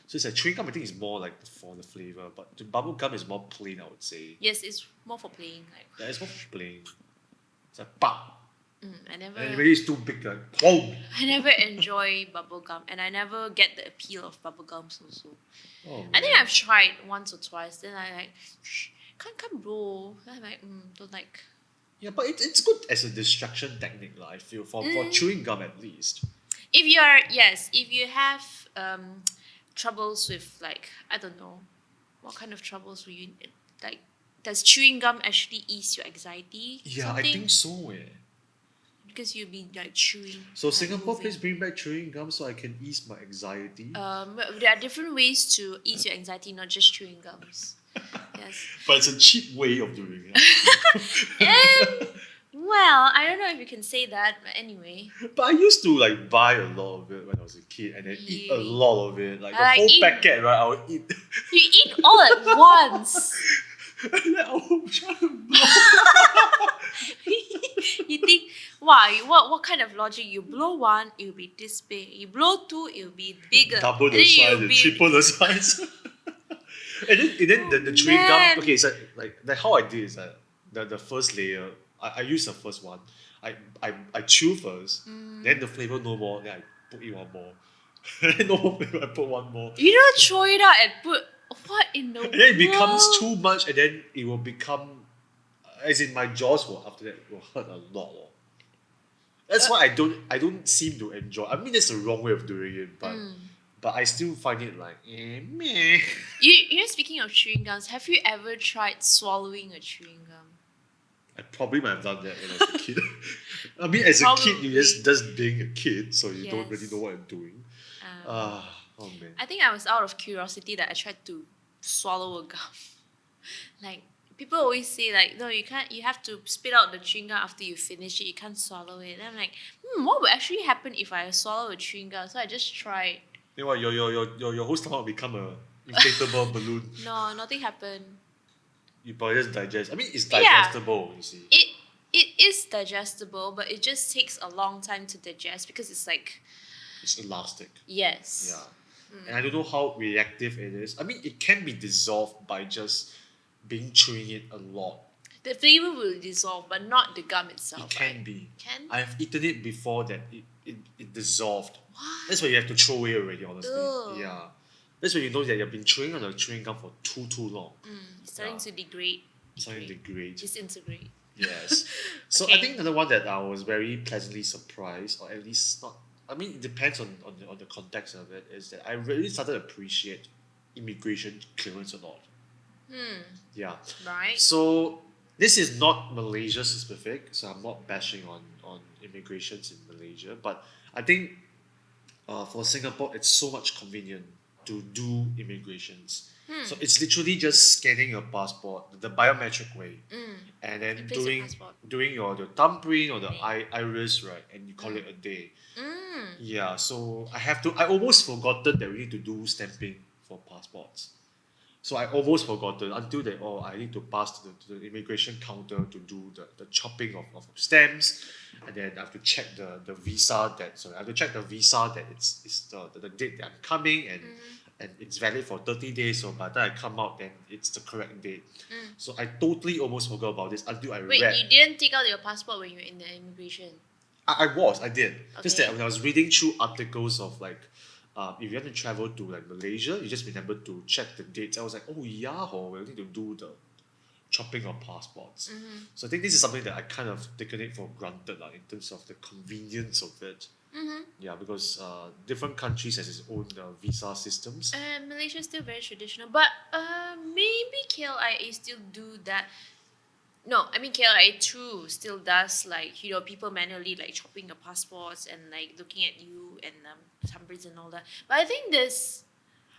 So it's like chewing gum. I think is more like for the flavor, but the bubble gum is more plain. I would say. Yes, it's more for playing. Like Yeah, it's more plain. It's like pop. I never. And it really is too big. Like boom. I never enjoy bubble gum, and I never get the appeal of bubble gums also. Oh, I think man. I've tried once or twice. Then I like, can't blow. Then I'm like, don't like. Yeah, but it's good as a distraction technique, I feel, for chewing gum at least. If you have troubles with like I don't know, what kind of troubles will you like? Does chewing gum actually ease your anxiety? Yeah, Something? I think so. Because you'll be like chewing. So like, Singapore, moving. please bring back chewing gum so I can ease my anxiety. There are different ways to ease your anxiety, not just chewing gums. Yes. But it's a cheap way of doing it. Well, I don't know if you can say that, but anyway. But I used to like buy a lot of it when I was a kid and then eat a Really? lot of it. Like the I whole eat- packet, right? I would eat. You eat all at once. And then I would try to blow. You think, wow, what kind of logic? You blow one, it will be this big. You blow two, it will be bigger. Double And the then size you'll and be- triple the size. and then the chewing gum. man. Okay, it's like how I did is that the first layer. I use the first one. I chew first. Then the flavor no more. Then I put in one more. Then no more flavor. I put one more. You don't throw it out and put what in the And then it becomes world? too much, and then it will become, as in my jaws will after that will hurt a lot. Lor. That's why I don't seem to enjoy. I mean, that's the wrong way of doing it, but I still find it like meh. You know, speaking of chewing gums, have you ever tried swallowing a chewing gum? I probably might have done that when I was a kid. I mean, as a kid, you just being a kid, so you don't really Yes. know what you're doing. Oh man. I think I was out of curiosity that I tried to swallow a gum. Like people always say, like, no, you can't. You have to spit out the chewing gum after you finish it. You can't swallow it. And I'm like, what would actually happen if I swallow a chewing gum? So I just tried. You know what? Your whole stomach become a inflatable balloon. No, nothing happened. You probably just digest. I mean, it's Yeah. digestible. You see. It is digestible, but it just takes a long time to digest because it's like It's elastic. yes. Yeah. And I don't know how reactive it is. I mean, it can be dissolved by just being chewing it a lot. The flavor will dissolve, but not the gum itself. It can right? be. Can? I've eaten it before that it dissolved. What? That's why you have to throw away already, honestly. Ugh. Yeah. That's when you know that you've been chewing on the chewing gum for too long. It's starting Yeah. to degrade. Starting to degrade. Disintegrate. Yes. So Okay. I think another one that I was very pleasantly surprised, or at least not. I mean, it depends on the context of it. Is that I really started to appreciate immigration clearance a lot. Yeah. Right? So this is not Malaysia specific, so I'm not bashing on immigrations in Malaysia, but I think for Singapore it's so much convenient to do immigrations. So it's literally just scanning your passport the biometric way, and then place your passport. doing your the thumbprint or the iris, right, and you call it a day. Yeah, so I almost forgotten that we need to do stamping for passports. So I almost forgotten until that I need to pass to the immigration counter to do the chopping of stamps, and then I have to check the visa that I have to check the visa that it's the date that I'm coming, and it's valid for 30 days. So by the time I come out, then it's the correct date. So I totally almost forgot about this until I Wait, read. you didn't take out your passport when you were in the immigration? I did. Just Okay. that when I was reading through articles of like, if you want to travel to like Malaysia, you just remember to check the dates. I was like, oh yeah, we need to do the chopping of passports. So I think this is something that I kind of taken it for granted in terms of the convenience of it. Yeah, because different countries has its own visa systems. Malaysia is still very traditional, but maybe KLIA still do that. No, I mean KLIA too still does, like, you know, people manually like chopping your passports and like looking at you and thumbprints and all that. But I think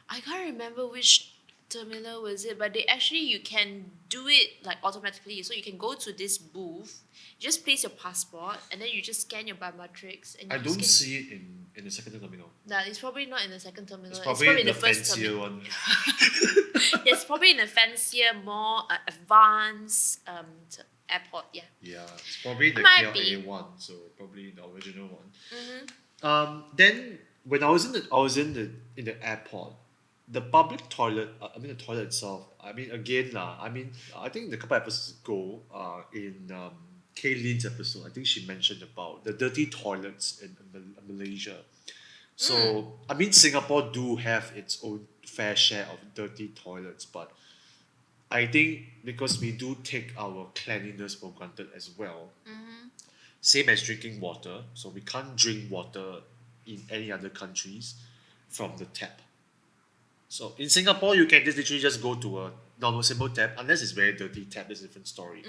I can't remember which terminal was it, but they actually you can do it like automatically. So you can go to this booth, you just place your passport, and then you just scan your biometrics. And I you don't scan. see it in the second terminal. No, it's probably not in the second terminal. It's probably in in the first fancier terminal. one. It's probably in a fancier, more advanced airport. Yeah. Yeah, it's probably the Might KLA be. one, so probably the original one. Then when I was in the airport, the public toilet. I mean the toilet itself. I mean again lah. I mean I think the couple episodes ago, in Kaylene's episode, I think she mentioned about the dirty toilets in Malaysia. So I mean Singapore do have its own fair share of dirty toilets, but I think because we do take our cleanliness for granted as well. Same as drinking water, so we can't drink water in any other countries from the tap. So in Singapore, you can just literally just go to a normal simple tap, unless it's very dirty tap. That's a different story.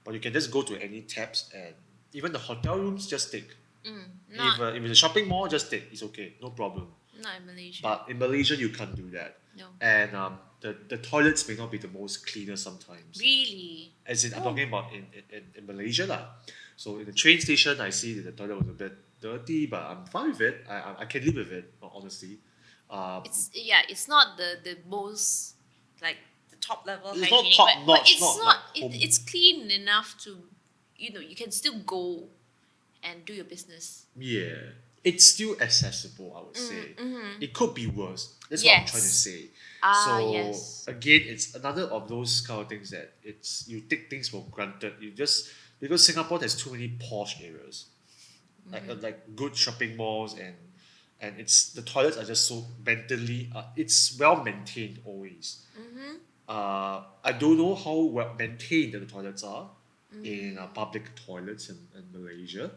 But you can just go to any taps, and even the hotel rooms just take. Not If it's a shopping mall, just take. It's okay, no problem. not in Malaysia. But in Malaysia, you can't do that. No. And the toilets may not be the most cleaner sometimes. Really? As in, I'm talking about in Malaysia lah. So in the train station, I see that the toilet was a bit dirty, but I'm fine with it. I can live with it, honestly. It's not the most like the top level It's not hygienic, top but notch, it's not not. like home. It's clean enough to, you know, you can still go and do your business. Yeah, it's still accessible, I would say. It could be worse. That's what I'm trying to Yes. say. Ah, yes. Again, it's another of those kind of things that you take things for granted. You just because Singapore has too many posh areas, like good shopping malls, and it's the toilets are just so mentally. It's well maintained always. I don't know how well maintained the toilets are in public toilets in Malaysia.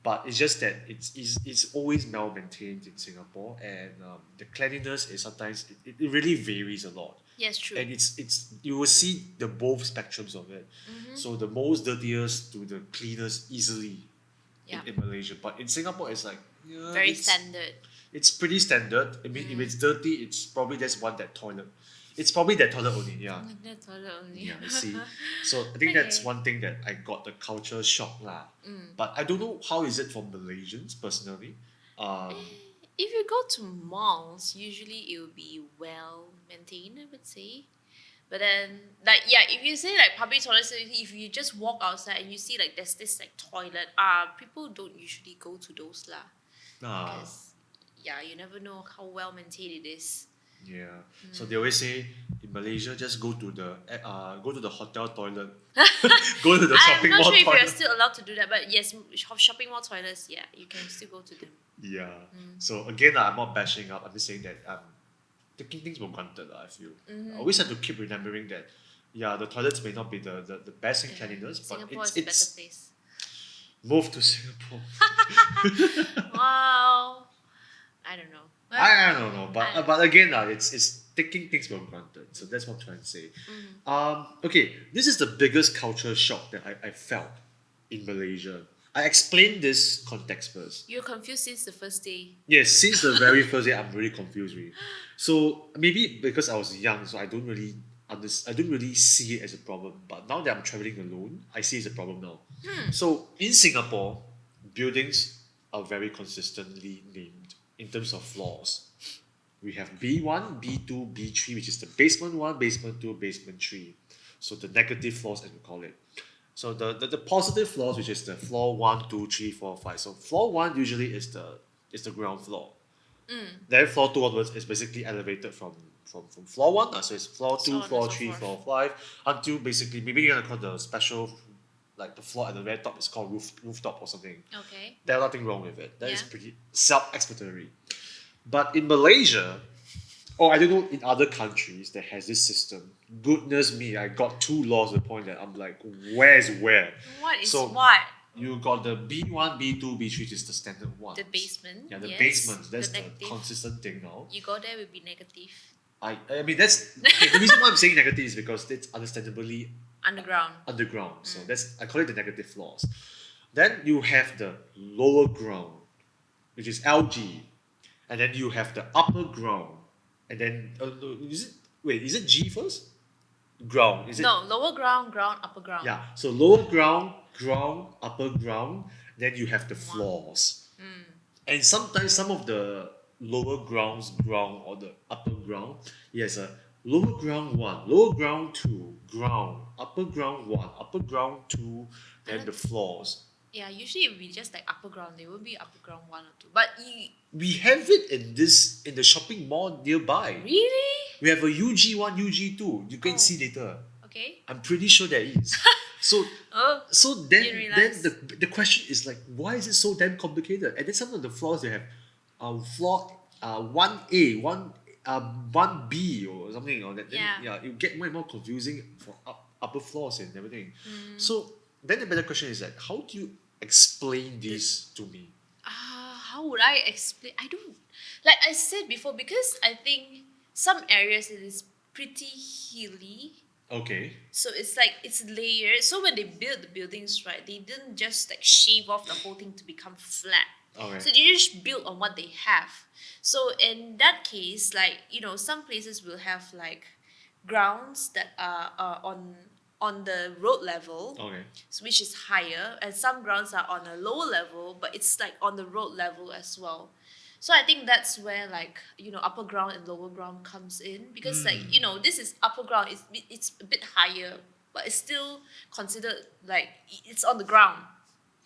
But it's just that it's always well maintained in Singapore, and the cleanliness is sometimes it really varies a lot. Yes, true. And it's you will see the both spectrums of it. So the most dirtiest to the cleanest easily Yeah. in Malaysia. But in Singapore it's like Very it's, standard. it's pretty standard. I mean if it's dirty it's probably just one that toilet. It's probably that toilet only, yeah. That's all only. Yeah, I see. So I think that's Okay. one thing that I got the culture shock lah. But I don't know how is it for Malaysians personally. If you go to malls, usually it will be well maintained, I would say. But then, like, yeah, if you say like public toilets, if you just walk outside and you see like there's this like toilet, people don't usually go to those lah. Because, yeah, you never know how well maintained it is. Yeah. So they always say in Malaysia, just go to the hotel toilet, go to the I'm shopping not mall sure if toilet. you're still allowed to do that, but yes, shopping mall toilets, yeah, you can still go to them. Yeah. So again, I'm not bashing up. I'm just saying that taking things for granted. I feel I always have to keep remembering that. Yeah, the toilets may not be the best in cleanliness, but Singapore is a better it's place. move to Singapore. Wow. I don't know. I don't know, I- but again, it's taking things for granted. So that's what I'm trying to say. Okay, this is the biggest culture shock that I felt in Malaysia. I explained this context first. You're confused since the first day. Yes, since the very first day, I'm really confused. Really. So maybe because I was young, so I don't really I don't really see it as a problem. But now that I'm traveling alone, I see it's a problem now. So in Singapore, buildings are very consistently named in terms of floors. We have B1, B2, B3, which is the basement 1, basement 2, basement 3. So the negative floors, as we call it. So the positive floors, which is the floor 1, 2, 3, 4, 5. So floor 1 usually is the ground floor. Then floor 2 onwards is basically elevated from floor 1. So it's floor 2, So on and floor so 3, forth. floor 5, until basically, maybe you're going to call the special, like the floor at the very top is called rooftop or something. Okay. There's nothing wrong with it. That is Yeah. pretty self-explanatory. But in Malaysia, or I don't know, in other countries that has this system, goodness me, I got 2 laws to the point that I'm like, where's where? What is So- what? You got the B1, B2, B3, which is the standard one. The basement. Yeah, the yes. basement. That's the negative. consistent thing now. You go there will be negative. I mean, that's okay, the reason why I'm saying negative is because it's understandably Underground. underground. So that's I call it the negative floors. Then you have the lower ground, which is LG, and then you have the upper ground, and then no, is it G first? Ground is it? No, lower ground, upper ground. Yeah. So lower ground, upper ground. Then you have the floors, and sometimes some of the lower ground or the upper ground, yes, lower ground 1, lower ground 2, ground, upper ground 1, upper ground 2, then the floors. Yeah, usually it will be just like upper ground. There will be upper ground 1 or 2. But We have it in the shopping mall nearby. really? We have a UG1, UG2. You can Oh. see later. Okay. I'm pretty sure there is. So Oh. so then Didn't then realise. the question is like, why is it so damn complicated? And then some of the floors they have floor 1A, 1B or something or that. Then, Yeah. it get more and more confusing for upper floors and everything. So then the better question is like, how do you explain this to me? How would I explain? I don't, like I said before, because I think some areas it is pretty hilly. Okay. So it's like it's layered. So when they build the buildings, right, they didn't just like shave off the whole thing to become flat. Okay. So they just build on what they have. So in that case, like, some places will have like grounds that are on the road level, Okay. which is higher, and some grounds are on a lower level, but it's like on the road level as well. So I think that's where like upper ground and lower ground comes in, because like this is upper ground, it's a bit higher, but it's still considered like it's on the ground.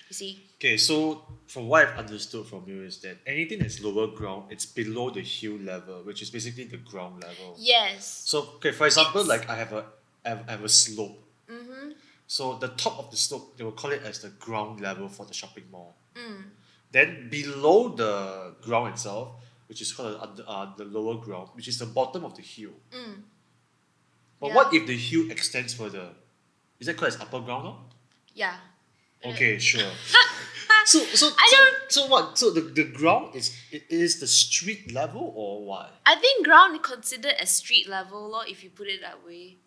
You see? Okay, so from what I've understood from you is that anything that's lower ground, it's below the hill level, which is basically the ground level. Yes. So, okay, for example, It's- like I have a slope. So the top of the slope, they will call it as the ground level for the shopping mall. Then below the ground itself, which is called the lower ground, which is the bottom of the hill. But Yeah. what if the hill extends further? Is that called as upper ground now? Yeah. Okay, sure. I don't. So what? So the ground is the street level or what? I think ground is considered as street level, or if you put it that way.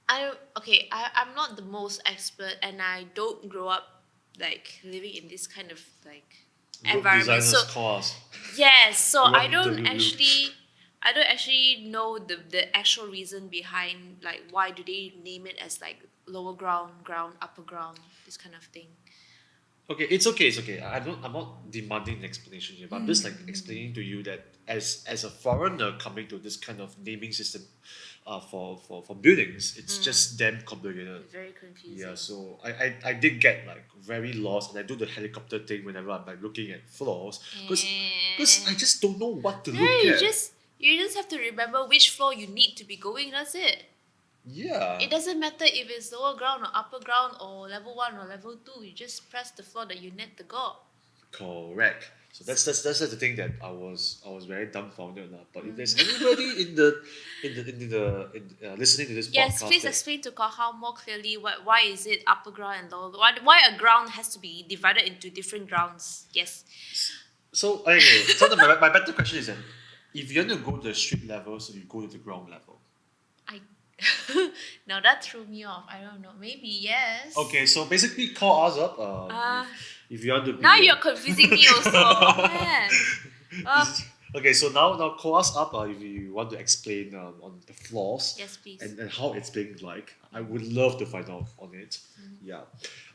I'm not the most expert, and I don't grow up like living in this kind of like Road environment. designers So call us. yes, so We I want don't interview you. actually. I don't actually know the actual reason behind like why do they name it as like lower ground, upper ground, this kind of thing. Okay, it's okay. I'm not demanding an explanation here, but I'm just like explaining to you that as a foreigner coming to this kind of naming system, for buildings, it's just damn complicated. It's very confusing. Yeah, so I did get like very lost, and I do the helicopter thing whenever I'm like looking at floors, because I just don't know what to No, look at. you just have to remember which floor you need to be going. That's it. Yeah. It doesn't matter if it's lower ground or upper ground or level 1 or level 2. You just press the floor that you need to go. Correct. So that's the thing that I was very dumbfounded now. But if there's anybody in listening to this Yes, podcast, please that- explain to Kok Hao more clearly why is it upper ground and lower. Why a ground has to be divided into different grounds. Yes. so anyway, so my better question is that if you want to go to the street level, so you go to the ground level. I now that threw me off. I don't know. Maybe yes. Okay, so basically call us up. If you want to. Be, Now you're confusing me also. Oh, man. Okay, so now call us up if you want to explain on the flaws. Yes, please. And how it's being like. I would love to find out on it. Yeah.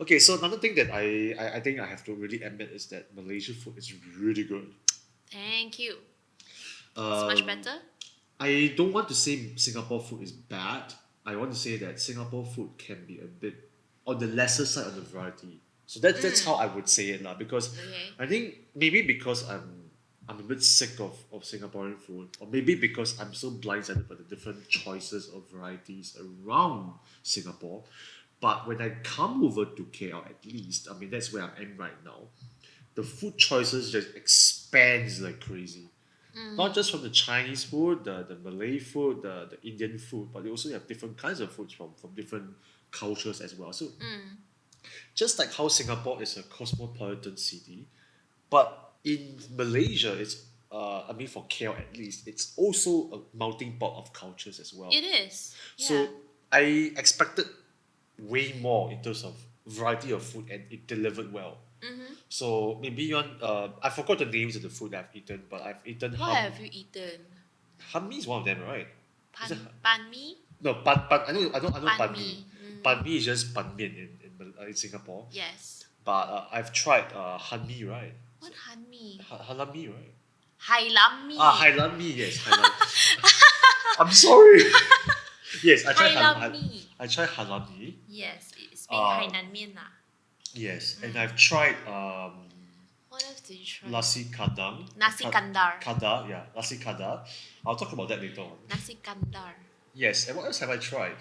Okay, so another thing that I think I have to really admit is that Malaysian food is really good. Thank you. It's much Um, better. I don't want to say Singapore food is bad. I want to say that Singapore food can be a bit on the lesser side of the variety. So that's how I would say it lah. Because Okay. I think maybe because I'm a bit sick of Singaporean food, or maybe because I'm so blindsided by the different choices of varieties around Singapore. But when I come over to KL, at least, I mean that's where I am right now. The food choices just expands like crazy. Not just from the Chinese food, the Malay food, the Indian food, but they also have different kinds of foods from different cultures as well. So just like how Singapore is a cosmopolitan city, but in Malaysia, it's I mean for KL at least, it's also a melting pot of cultures as well. It is. Yeah. So I expected way more in terms of variety of food, and it delivered well. So maybe you want I forgot the names of the food I've eaten, but I've eaten What have you eaten? Hammi is one of them, right? Is it- Pan mi? No, pan I know Ban pan mi. mi. Pan mi is just pan mian in Singapore. Yes. But I've tried han mi, right? What han mi? Halal mi, right? Hai lam mi. Hailan mi, yes. Hailan. I'm sorry. Yes, I tried Hai lam mi. I tried halal mi. Yes, it's made Hainan mian lah. Yes, and I've tried What else did you try? nasi kadang. Nasi kandar. Kada, yeah, nasi kada. I'll talk about that later on. Nasi kandar. Yes, and what else have I tried?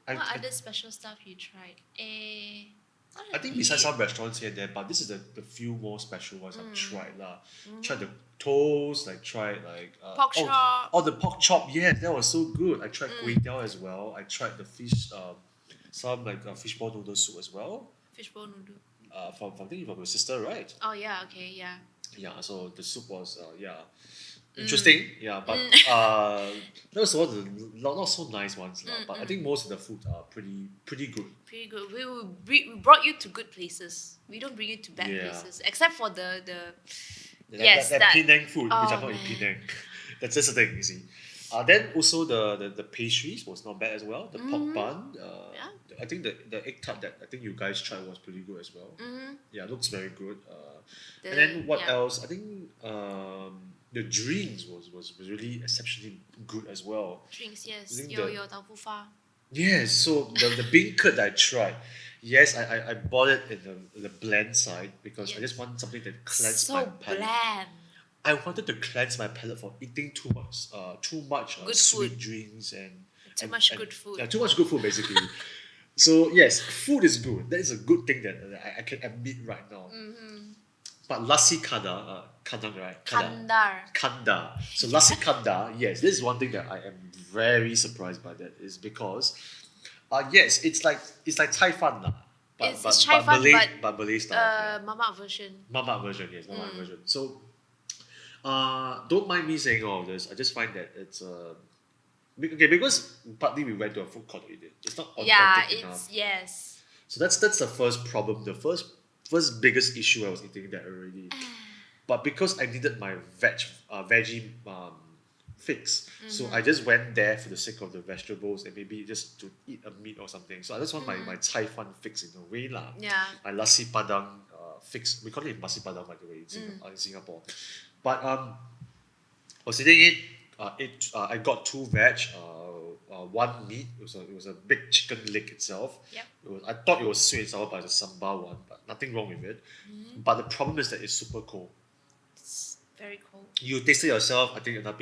What I other special stuff you tried? What I think have you besides eaten? some restaurants here and there, but this is the few more special ones I've tried lah. Tried the toast, like tried like Pork chop. Oh, the pork chop, yes, that was so good. I tried kway teow as well. I tried the fish, some like fishball noodle soup as well. Fishball noodle. From I think from your sister, right? Oh yeah, okay, yeah. Yeah, so the soup was interesting. Yeah, but that was one of the not so nice ones lah. But I think most of the food are pretty good. Pretty good. We brought you to good places. We don't bring you to bad Yeah. places, except for the That that- Penang food, which I'm Oh, not in man. Penang. That's just the thing, you see. Then also the pastries was not bad as well. The pork bun. Yeah. I think the egg tart that I think you guys tried was pretty good as well. Yeah, looks very good. And then what yeah. else? I think the drinks was really exceptionally good as well. Drinks, yes. I think Yo the- yo tau fu fa. Yes, so the beancurd that I tried, yes, I bought it in the bland side because I Yes. just want something that cleanses my So palate. bland. I wanted to cleanse my palate from eating too much Good sweet food. drinks and Too much good food. Yeah, too much good food basically. So yes, food is good. That is a good thing that I can admit right now. But lassi kada, kadang right? Kandar. Kanda. So lassi kanda, yes, this is one thing that I am very surprised by. That is because, yes, it's like Cai fan lah, it's chai fan, but Malay style. Yeah. mamak version. Mamak version, yes, mamak version. So, don't mind me saying all of this. I just find that it's okay because partly we went to a food court. It's not Yeah, authentic enough. yes. So that's the first problem. The first biggest issue I was eating that already. But because I needed my veggie fix, so I just went there for the sake of the vegetables and maybe just to eat a meat or something. So I just want my cai fan fix in a way lah. Yeah. My nasi padang fix. We call it nasi padang by the way in Singapore. But I was eating it. I got two veg. One meat. It was a big chicken leg itself. Yep. I thought it was sweet and sour by the sambal one, but nothing wrong with it. But the problem is that it's super cold. It's very cold. You taste it yourself. I think the other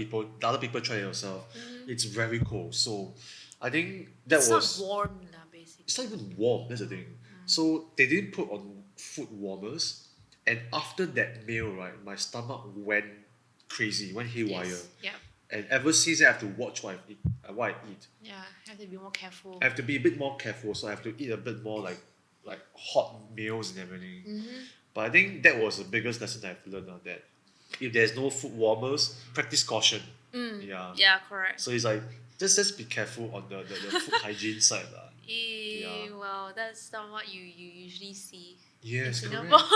people try it yourself. It's very cold. So I think that It's was not warm lah, basically. it's not even warm. That's the thing. So they didn't put on food warmers, and after that meal, right, my stomach went crazy, went haywire. Yes. Yeah. And ever since then, I have to watch what I eat. Yeah. Have to be more careful. I have to be a bit more careful, so I have to eat a bit more like hot meals and everything. But I think that was the biggest lesson I've learned on that. If there's no food warmers, practice caution. Yeah. Yeah, correct. So it's like just be careful on the food hygiene side lah. Well, that's not what you usually see Yes, in correct. Singapore.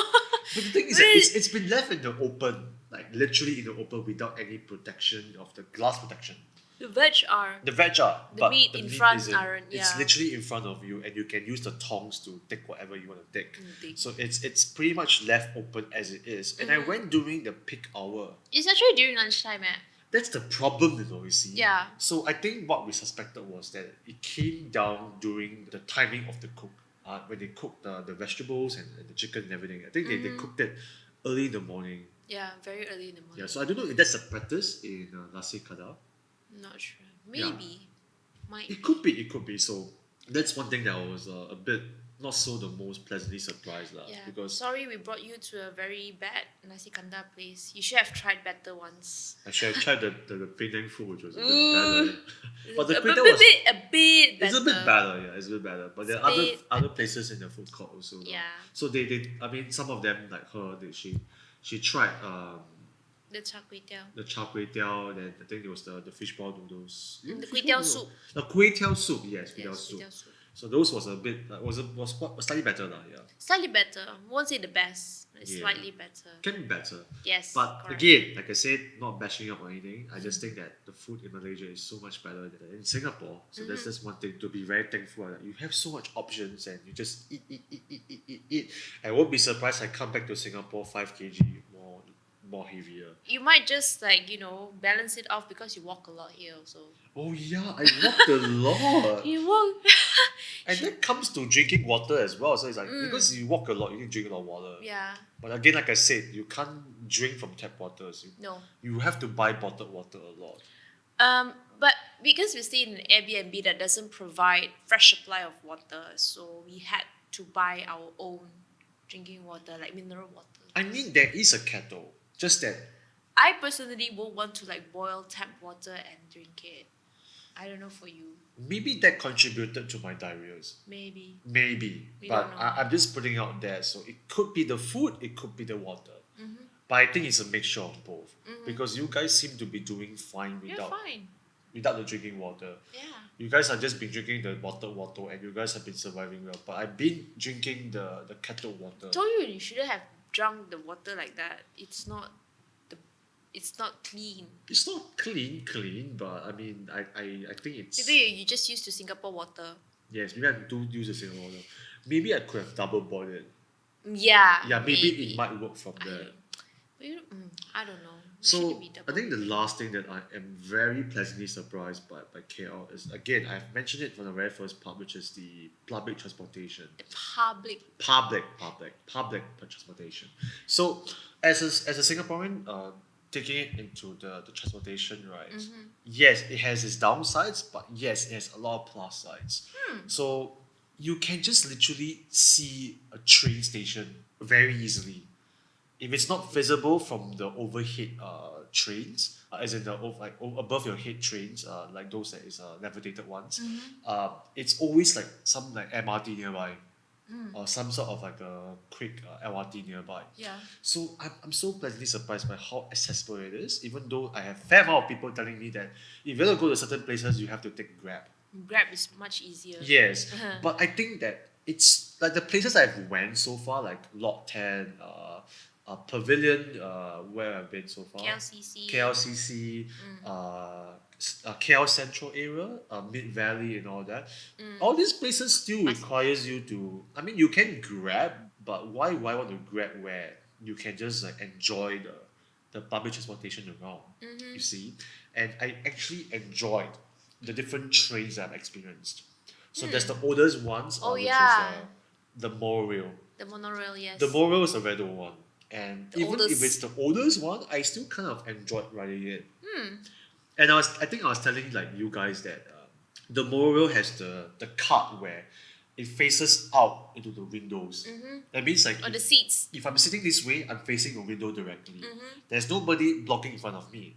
But the thing is that it's been left in the open, like literally in the open without any protection of the glass protection. The veg are. The veg are, The but meat the in meat front isn't. aren't, It's yeah. literally in front of you, and you can use the tongs to take whatever you want to take. Take. So it's pretty much left open as it is. And I went during the peak hour. It's actually during lunchtime, eh? That's the problem, you see. Yeah. So I think what we suspected was that it came down during the timing of the cook. When they cooked the vegetables and the chicken and everything. I think they cooked it early in the morning. Yeah, very early in the morning. Yeah, so I don't know if that's a practice in nasi kada. Not sure. Maybe. Might. It could be. So that's one thing that I was a bit not so the most pleasantly surprised lah. Yeah. Because Sorry, we brought you to a very bad nasi kandar place. You should have tried better ones. I should have tried the Penang food, which was a bit Ooh. better. But the a Penang bit, was a bit better. it's a bit better, yeah. It's a bit better. But there are It's a other bit places in the food court also. Yeah. So they I mean some of them like her she tried The char kway teow. the char kway teow, then I think it was the fishball noodles. The Fishball kway teow noodles. soup. The kway teow soup, yes, kway teow Yes, soup. kway teow soup. So those was a bit was slightly better lah, yeah. Slightly better. Won't say the best. It's Yeah. slightly better. Can be better. Yes. But correct. again, like I said, not bashing up or anything. I just think that the food in Malaysia is so much better than in Singapore. So that's just one thing to be very thankful that you have so much options and you just eat. I won't be surprised I come back to Singapore 5 kg more heavier. You might just balance it off because you walk a lot here also. Oh yeah, I walked a lot. You walk. And that comes to drinking water as well. So it's like because you walk a lot, you need to drink a lot of water. Yeah. But again, like I said, you can't drink from tap waters. No. You have to buy bottled water a lot. But because we stay in an Airbnb that doesn't provide fresh supply of water, so we had to buy our own drinking water, like mineral water. I mean, there is a kettle. Just that I personally won't want to boil tap water and drink it. I don't know for you. maybe that contributed to my diarrheas. Maybe. Maybe. We But don't know. I'm just putting out there. So it could be the food, it could be the water. But I think it's a mixture of both. Because you guys seem to be doing fine You're without fine. without the drinking water. Yeah. You guys have just been drinking the bottled water and you guys have been surviving well. But I've been drinking the kettle water. Told you shouldn't have drunk the water like that. It's not clean. It's not clean, but I mean, I think it's... Maybe you just used to Singapore water. Yes, maybe I do use the same water. Maybe I could have double boiled it. Yeah. Yeah, maybe it might work from there. I don't know. So Shouldn't be I double. think the last thing that I am very pleasantly surprised by KL is, again, I've mentioned it from the very first part, which is the public transportation. The public. Public transportation. So as a Singaporean, taking it into the transportation, right? Yes, it has its downsides, but yes, it has a lot of plus sides. So you can just literally see a train station very easily. If it's not visible from the overhead trains, as in the above your head trains, like those that is levitated ones, it's always like some like MRT nearby. or some sort of like a quick LRT nearby. Yeah. So I'm so pleasantly surprised by how accessible it is, even though I have fair amount of people telling me that if you want to go to certain places, you have to take Grab. Grab is much easier. Yes, Uh-huh. but I think that it's like the places I've went so far, like Lot 10, Pavilion, where I've been so far, KLCC. KLCC, KL Central area, Mid Valley, and all that. All these places still requires you to. I mean, you can grab, but why want to grab where you can just like enjoy the public transportation around. You see, and I actually enjoyed the different trains I've experienced. So there's the oldest ones, Oh, which yeah. is the monorail. The monorail, yes. The monorail is a very old one, and The even if oldest. it's the oldest one, I still kind of enjoyed riding it. And I think I was telling like you guys that the monorail has the cart where it faces out into the windows. That means like Or the seats. if I'm sitting this way, I'm facing a window directly. There's nobody blocking in front of me.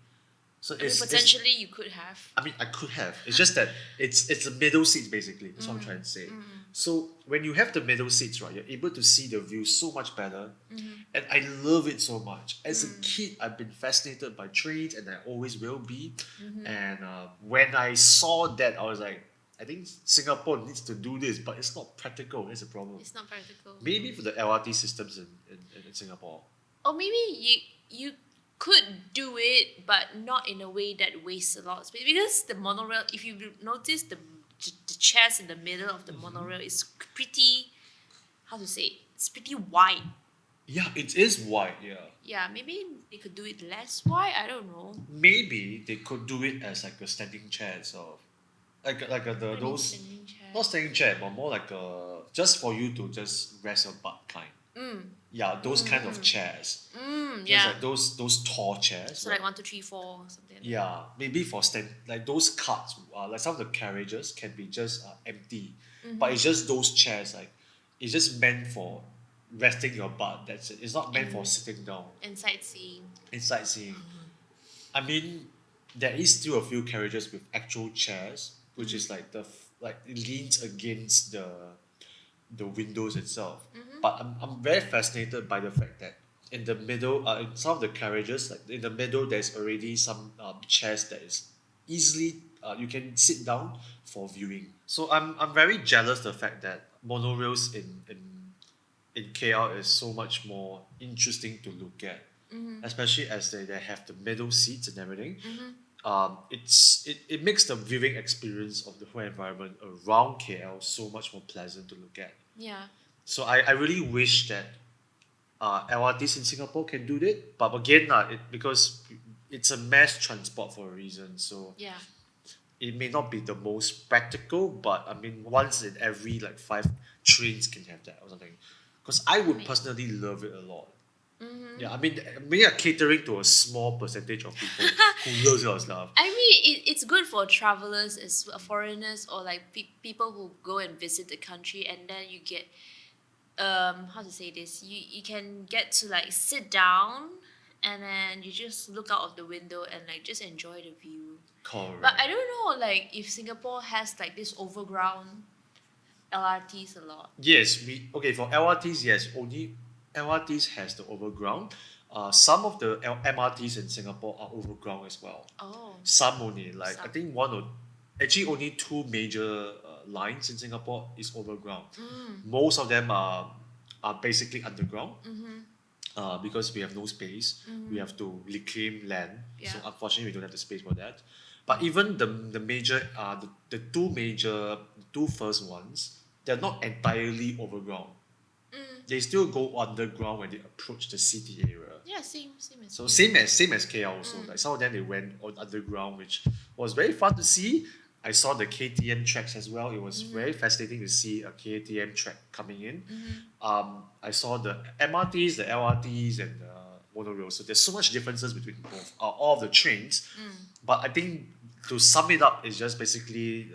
So I mean, potentially you could have. I mean, I could have. It's just that it's a middle seats basically. That's what I'm trying to say. So when you have the middle seats, right, you're able to see the view so much better, and I love it so much. As a kid, I've been fascinated by trains, and I always will be. And when I saw that, I was like, I think Singapore needs to do this, but it's not practical. That's the problem. It's not practical. Maybe for the LRT systems in Singapore. Or maybe you could do it, but not in a way that wastes a lot of space. Because the monorail, if you notice the chairs in the middle of the monorail is pretty, how to say, it's pretty wide. Yeah, it is wide. Yeah. Yeah, maybe they could do it less wide. I don't know. Maybe they could do it as like a standing chair, so like a, I mean, those standing chair. not standing chair, but more like a just for you to just rest your butt kind. Yeah, those kind of chairs. Just Yeah. like those tall chairs. So like 1, 2, 3, 4 something. Like that. Yeah, maybe for stand like those carts, like some of the carriages can be just empty, but it's just those chairs. Like it's just meant for resting your butt. That's it. It's not meant for sitting down And sightseeing. and sightseeing. I mean, there is still a few carriages with actual chairs, which is like like it leans against the windows itself. But I'm very fascinated by the fact that in the middle, in some of the carriages, like in the middle, there's already some chairs that is easily you can sit down for viewing. So I'm very jealous the fact that monorails in KL is so much more interesting to look at, especially as they have the middle seats and everything. It makes the viewing experience of the whole environment around KL so much more pleasant to look at. Yeah. So I really wish that LRTs in Singapore can do that, but again, because it's a mass transport for a reason, so Yeah. it may not be the most practical, but I mean, once in every like 5 trains can have that or something. Because I would personally love it a lot. Yeah, I mean, we are catering to a small percentage of people who loves your stuff. I mean, it's good for travelers, as foreigners, or like people who go and visit the country, and then you get, how to say this? You can get to like sit down, and then you just look out of the window and like just enjoy the view. Correct. But I don't know, like if Singapore has like this overground LRTs a lot. Yes, for LRTs, yes, only LRTs has the overground. Some of the MRTs in Singapore are overground as well. Oh. Some only, like I Some. think actually only 2 major lines in Singapore is overground. Most of them are basically underground. Because we have no space, we have to reclaim land. So Yeah. unfortunately, we don't have the space for that. But even the major the two first ones, they're not entirely overground. They still go underground when they approach the city area. Yeah, same as So here. same as KL also. Like some of them they went on underground, which was very fun to see. I saw the KTM tracks as well. It was very fascinating to see a KTM track coming in. I saw the MRTs, the LRTs, and the monorail. So there's so much differences between both all of the trains. But I think to sum it up, it's just basically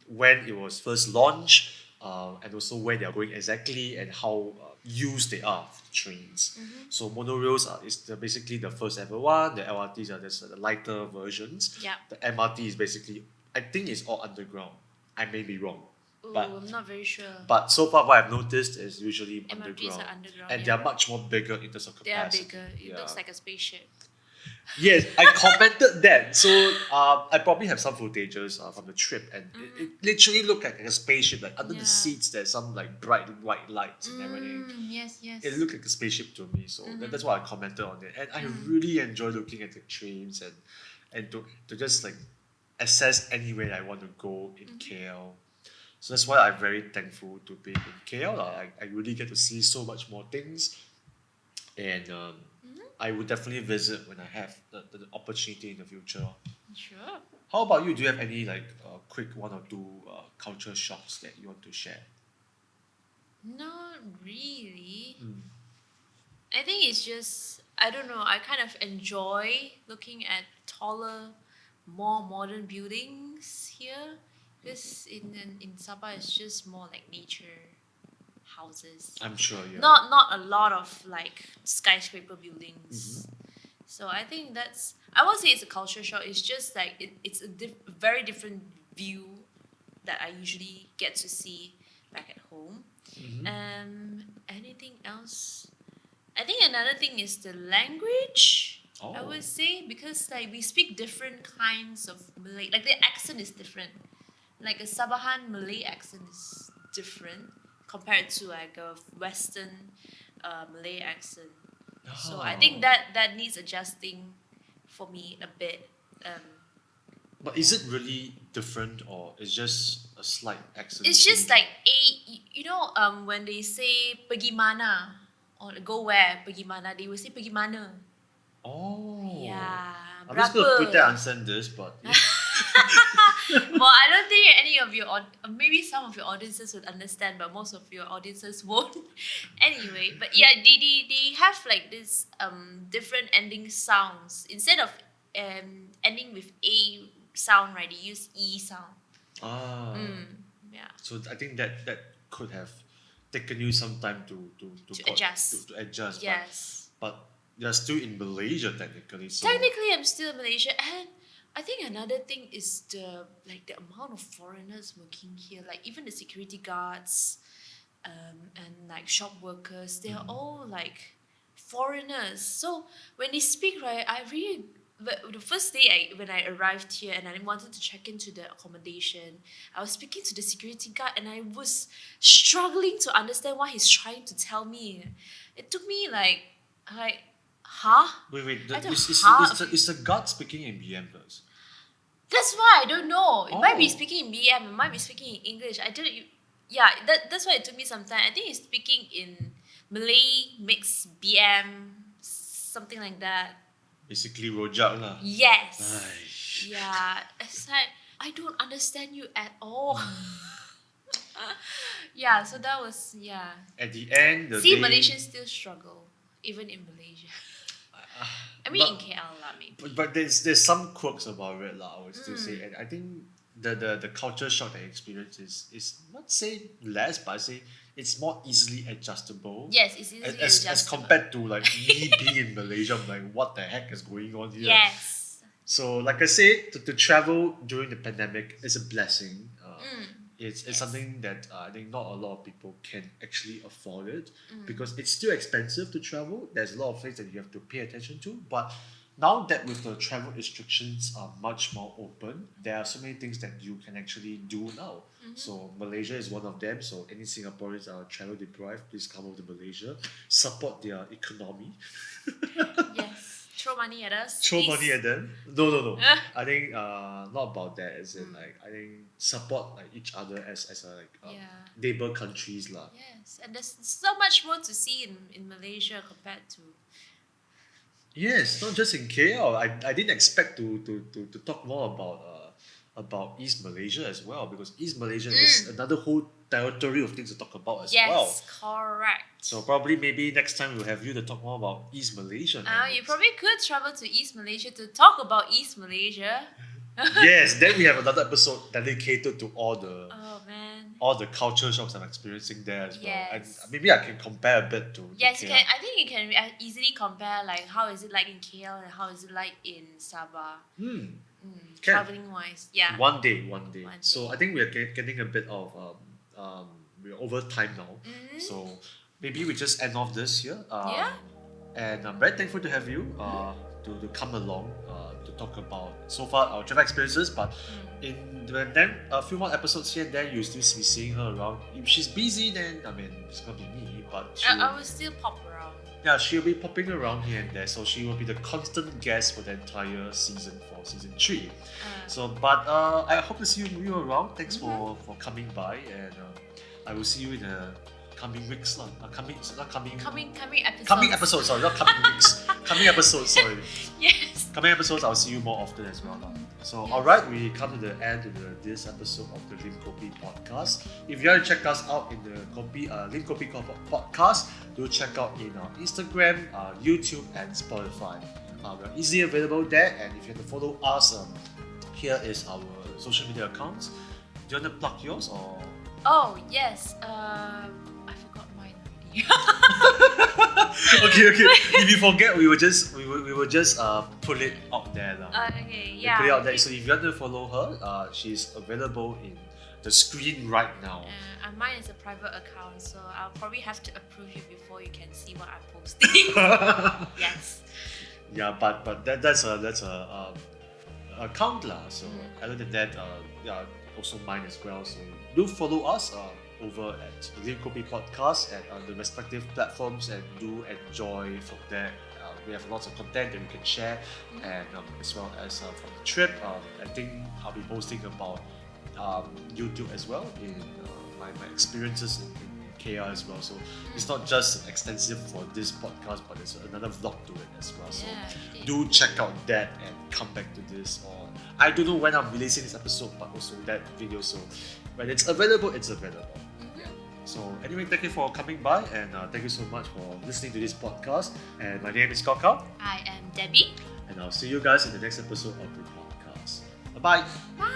when it was first launched, and also where they are going exactly and how used they are, trains. So monorails basically the first ever one. The LRTs are just the lighter versions. Yeah. The MRT is basically, I think it's all underground. I may be wrong. Oh, But I'm not very sure. but so far what I've noticed is usually MRTs underground. are underground. And Yeah. they're much more bigger in terms of They are capacity. bigger. It Yeah. looks like a spaceship. Yes, I commented that. So I probably have some footages from the trip, and it literally looked like a spaceship. Like under the Yeah. seats, there's some like bright white lights and everything. Yes, yes. It looked like a spaceship to me. So that's why I commented on it, and I really enjoy looking at the trains and to just like assess anywhere I want to go in KL. So that's why I'm very thankful to be in KL. Lah. I really get to see so much more things, and I would definitely visit when I have the opportunity in the future. Sure. How about you? Do you have any like quick one or two culture shocks that you want to share? Not really. Mm. I think it's just I don't know. I kind of enjoy looking at taller, more modern buildings here. Because in Sabah, it's just more like nature houses. I'm sure, yeah. Not a lot of like skyscraper buildings. So I think that's I won't say it's a culture shock. It's just like it's a very different view that I usually get to see back at home. Anything else? I think another thing is the language. I Oh. would say because like we speak different kinds of Malay. Like the accent is different. Like a Sabahan Malay accent is different compared to like a Western Malay accent. So I think that needs adjusting for me a bit. But is it really different or it's just a slight accent? It's just change? like when they say pergi mana or go where pergi mana, they will say pergi mana. Oh. Yeah. I'm just going to Berapa? pretend understand this, but Well, I don't think any of your maybe some of your audiences would understand, but most of your audiences won't. Anyway, but yeah, they have like this different ending sounds instead of ending with a sound, right? They use e sound. Yeah. So I think that could have taken you some time to Adjust. to adjust. Yes. But you're still in Malaysia technically. So Technically, I'm still in Malaysia, and I think another thing is the amount of foreigners working here. Like even the security guards, and like shop workers, they are all like foreigners. So when they speak, right, I really the first day when I arrived here and I wanted to check into the accommodation, I was speaking to the security guard and I was struggling to understand what he's trying to tell me. It took me like huh? wait, I don't- is the guard speaking in BM first? That's why I don't know. It might be Oh. speaking in BM, it might be speaking in English. I don't. Yeah, that's why it took me some time. I think he's speaking in Malay mixed BM, something like that. Basically rojak lah. Yes. Aish. Yeah. It's like I don't understand you at all. Yeah. So that was At the end, the See, day, Malaysians still struggle, even in Malaysia. I mean, in but- KL lah, maybe. but there's some quirks about it lah. I would still say, and I think the culture shock that I experience is not say less, but I say it's more easily adjustable. Yes, it's easily as adjustable. compared to like me being in Malaysia, I'm like, what the heck is going on here? Yes. So like I say, to travel during the pandemic is a blessing. It's Yes. something that I think not a lot of people can actually afford it because it's still expensive to travel. There's a lot of things that you have to pay attention to. But now that with the travel restrictions are much more open, there are so many things that you can actually do now. So Malaysia is one of them. So any Singaporeans are travel deprived, please come over to Malaysia, support their economy. Yes. Throw money at us. Throw please. money at them. No. I think not about that. As in like I think support like each other as a like Yeah. neighbor countries lah. Yes, and there's so much more to see in Malaysia compared to. Yes, not just in KL. I didn't expect to talk more about East Malaysia as well because East Malaysia is another whole territory of things to talk about as Yes, well. correct. So probably maybe next time we'll have you to talk more about East Malaysia. You probably could travel to East Malaysia to talk about East Malaysia. Yes, then we have another episode dedicated to all the Oh man. all the culture shocks I'm experiencing there as well. And Yes. maybe I can compare a bit to Yes, you KL. can. I think you can easily compare like how is it like in KL and how is it like in Sabah. Can. Traveling wise, yeah. One day. One So day. I think we're getting a bit of we're over time now. So maybe we just end off this here. Yeah. And I'm very thankful to have you to come along to talk about so far our travel experiences. But in the then a few more episodes here and there, you'll still be seeing her around. If she's busy, then I mean it's gonna be me. But I will still pop around. yeah, she'll be popping around here and there, so she will be the constant guest for the entire season for season 3. So, but I hope to see you around. Thanks for coming by, and I will see you in the coming weeks lah. Coming episodes. Sorry, not coming weeks. Coming episodes. Sorry. Yes. Coming episodes. I'll see you more often as well lah. So, alright, we come to the end of this episode of the Lim Kopi podcast. If you want to check us out in the Lim Kopi podcast, do check out in our Instagram, YouTube, and Spotify. We're easily available there, and if you want to follow us, here is our social media accounts. Do you want to plug yours or? Oh yes. I forgot mine already. Okay. If you forget, we will just put it out there lah. Okay. We Yeah. put it out there. So if you want to follow her, she's available in the screen right now. Mine is a private account, so I'll probably have to approve you before you can see what I'm posting. Yes. Yeah, but that's a account lah. So other than that, yeah, also mine as well. So do follow us over at the Lim Kopi podcast at the respective platforms, and do enjoy from there. We have lots of content that we can share, and as well as from the trip, I think I'll be posting about YouTube as well in my experiences in KL as well. So it's not just extensive for this podcast, but there's another vlog to it as well. So do check out that and come back to this. Or I don't know when I'm releasing this episode, but also that video. So when it's available, it's available. Yeah. So anyway, thank you for coming by, and thank you so much for listening to this podcast. And my name is Kok Hao, I am Debbie. and I'll see you guys in the next episode of the podcast. Bye bye. Bye.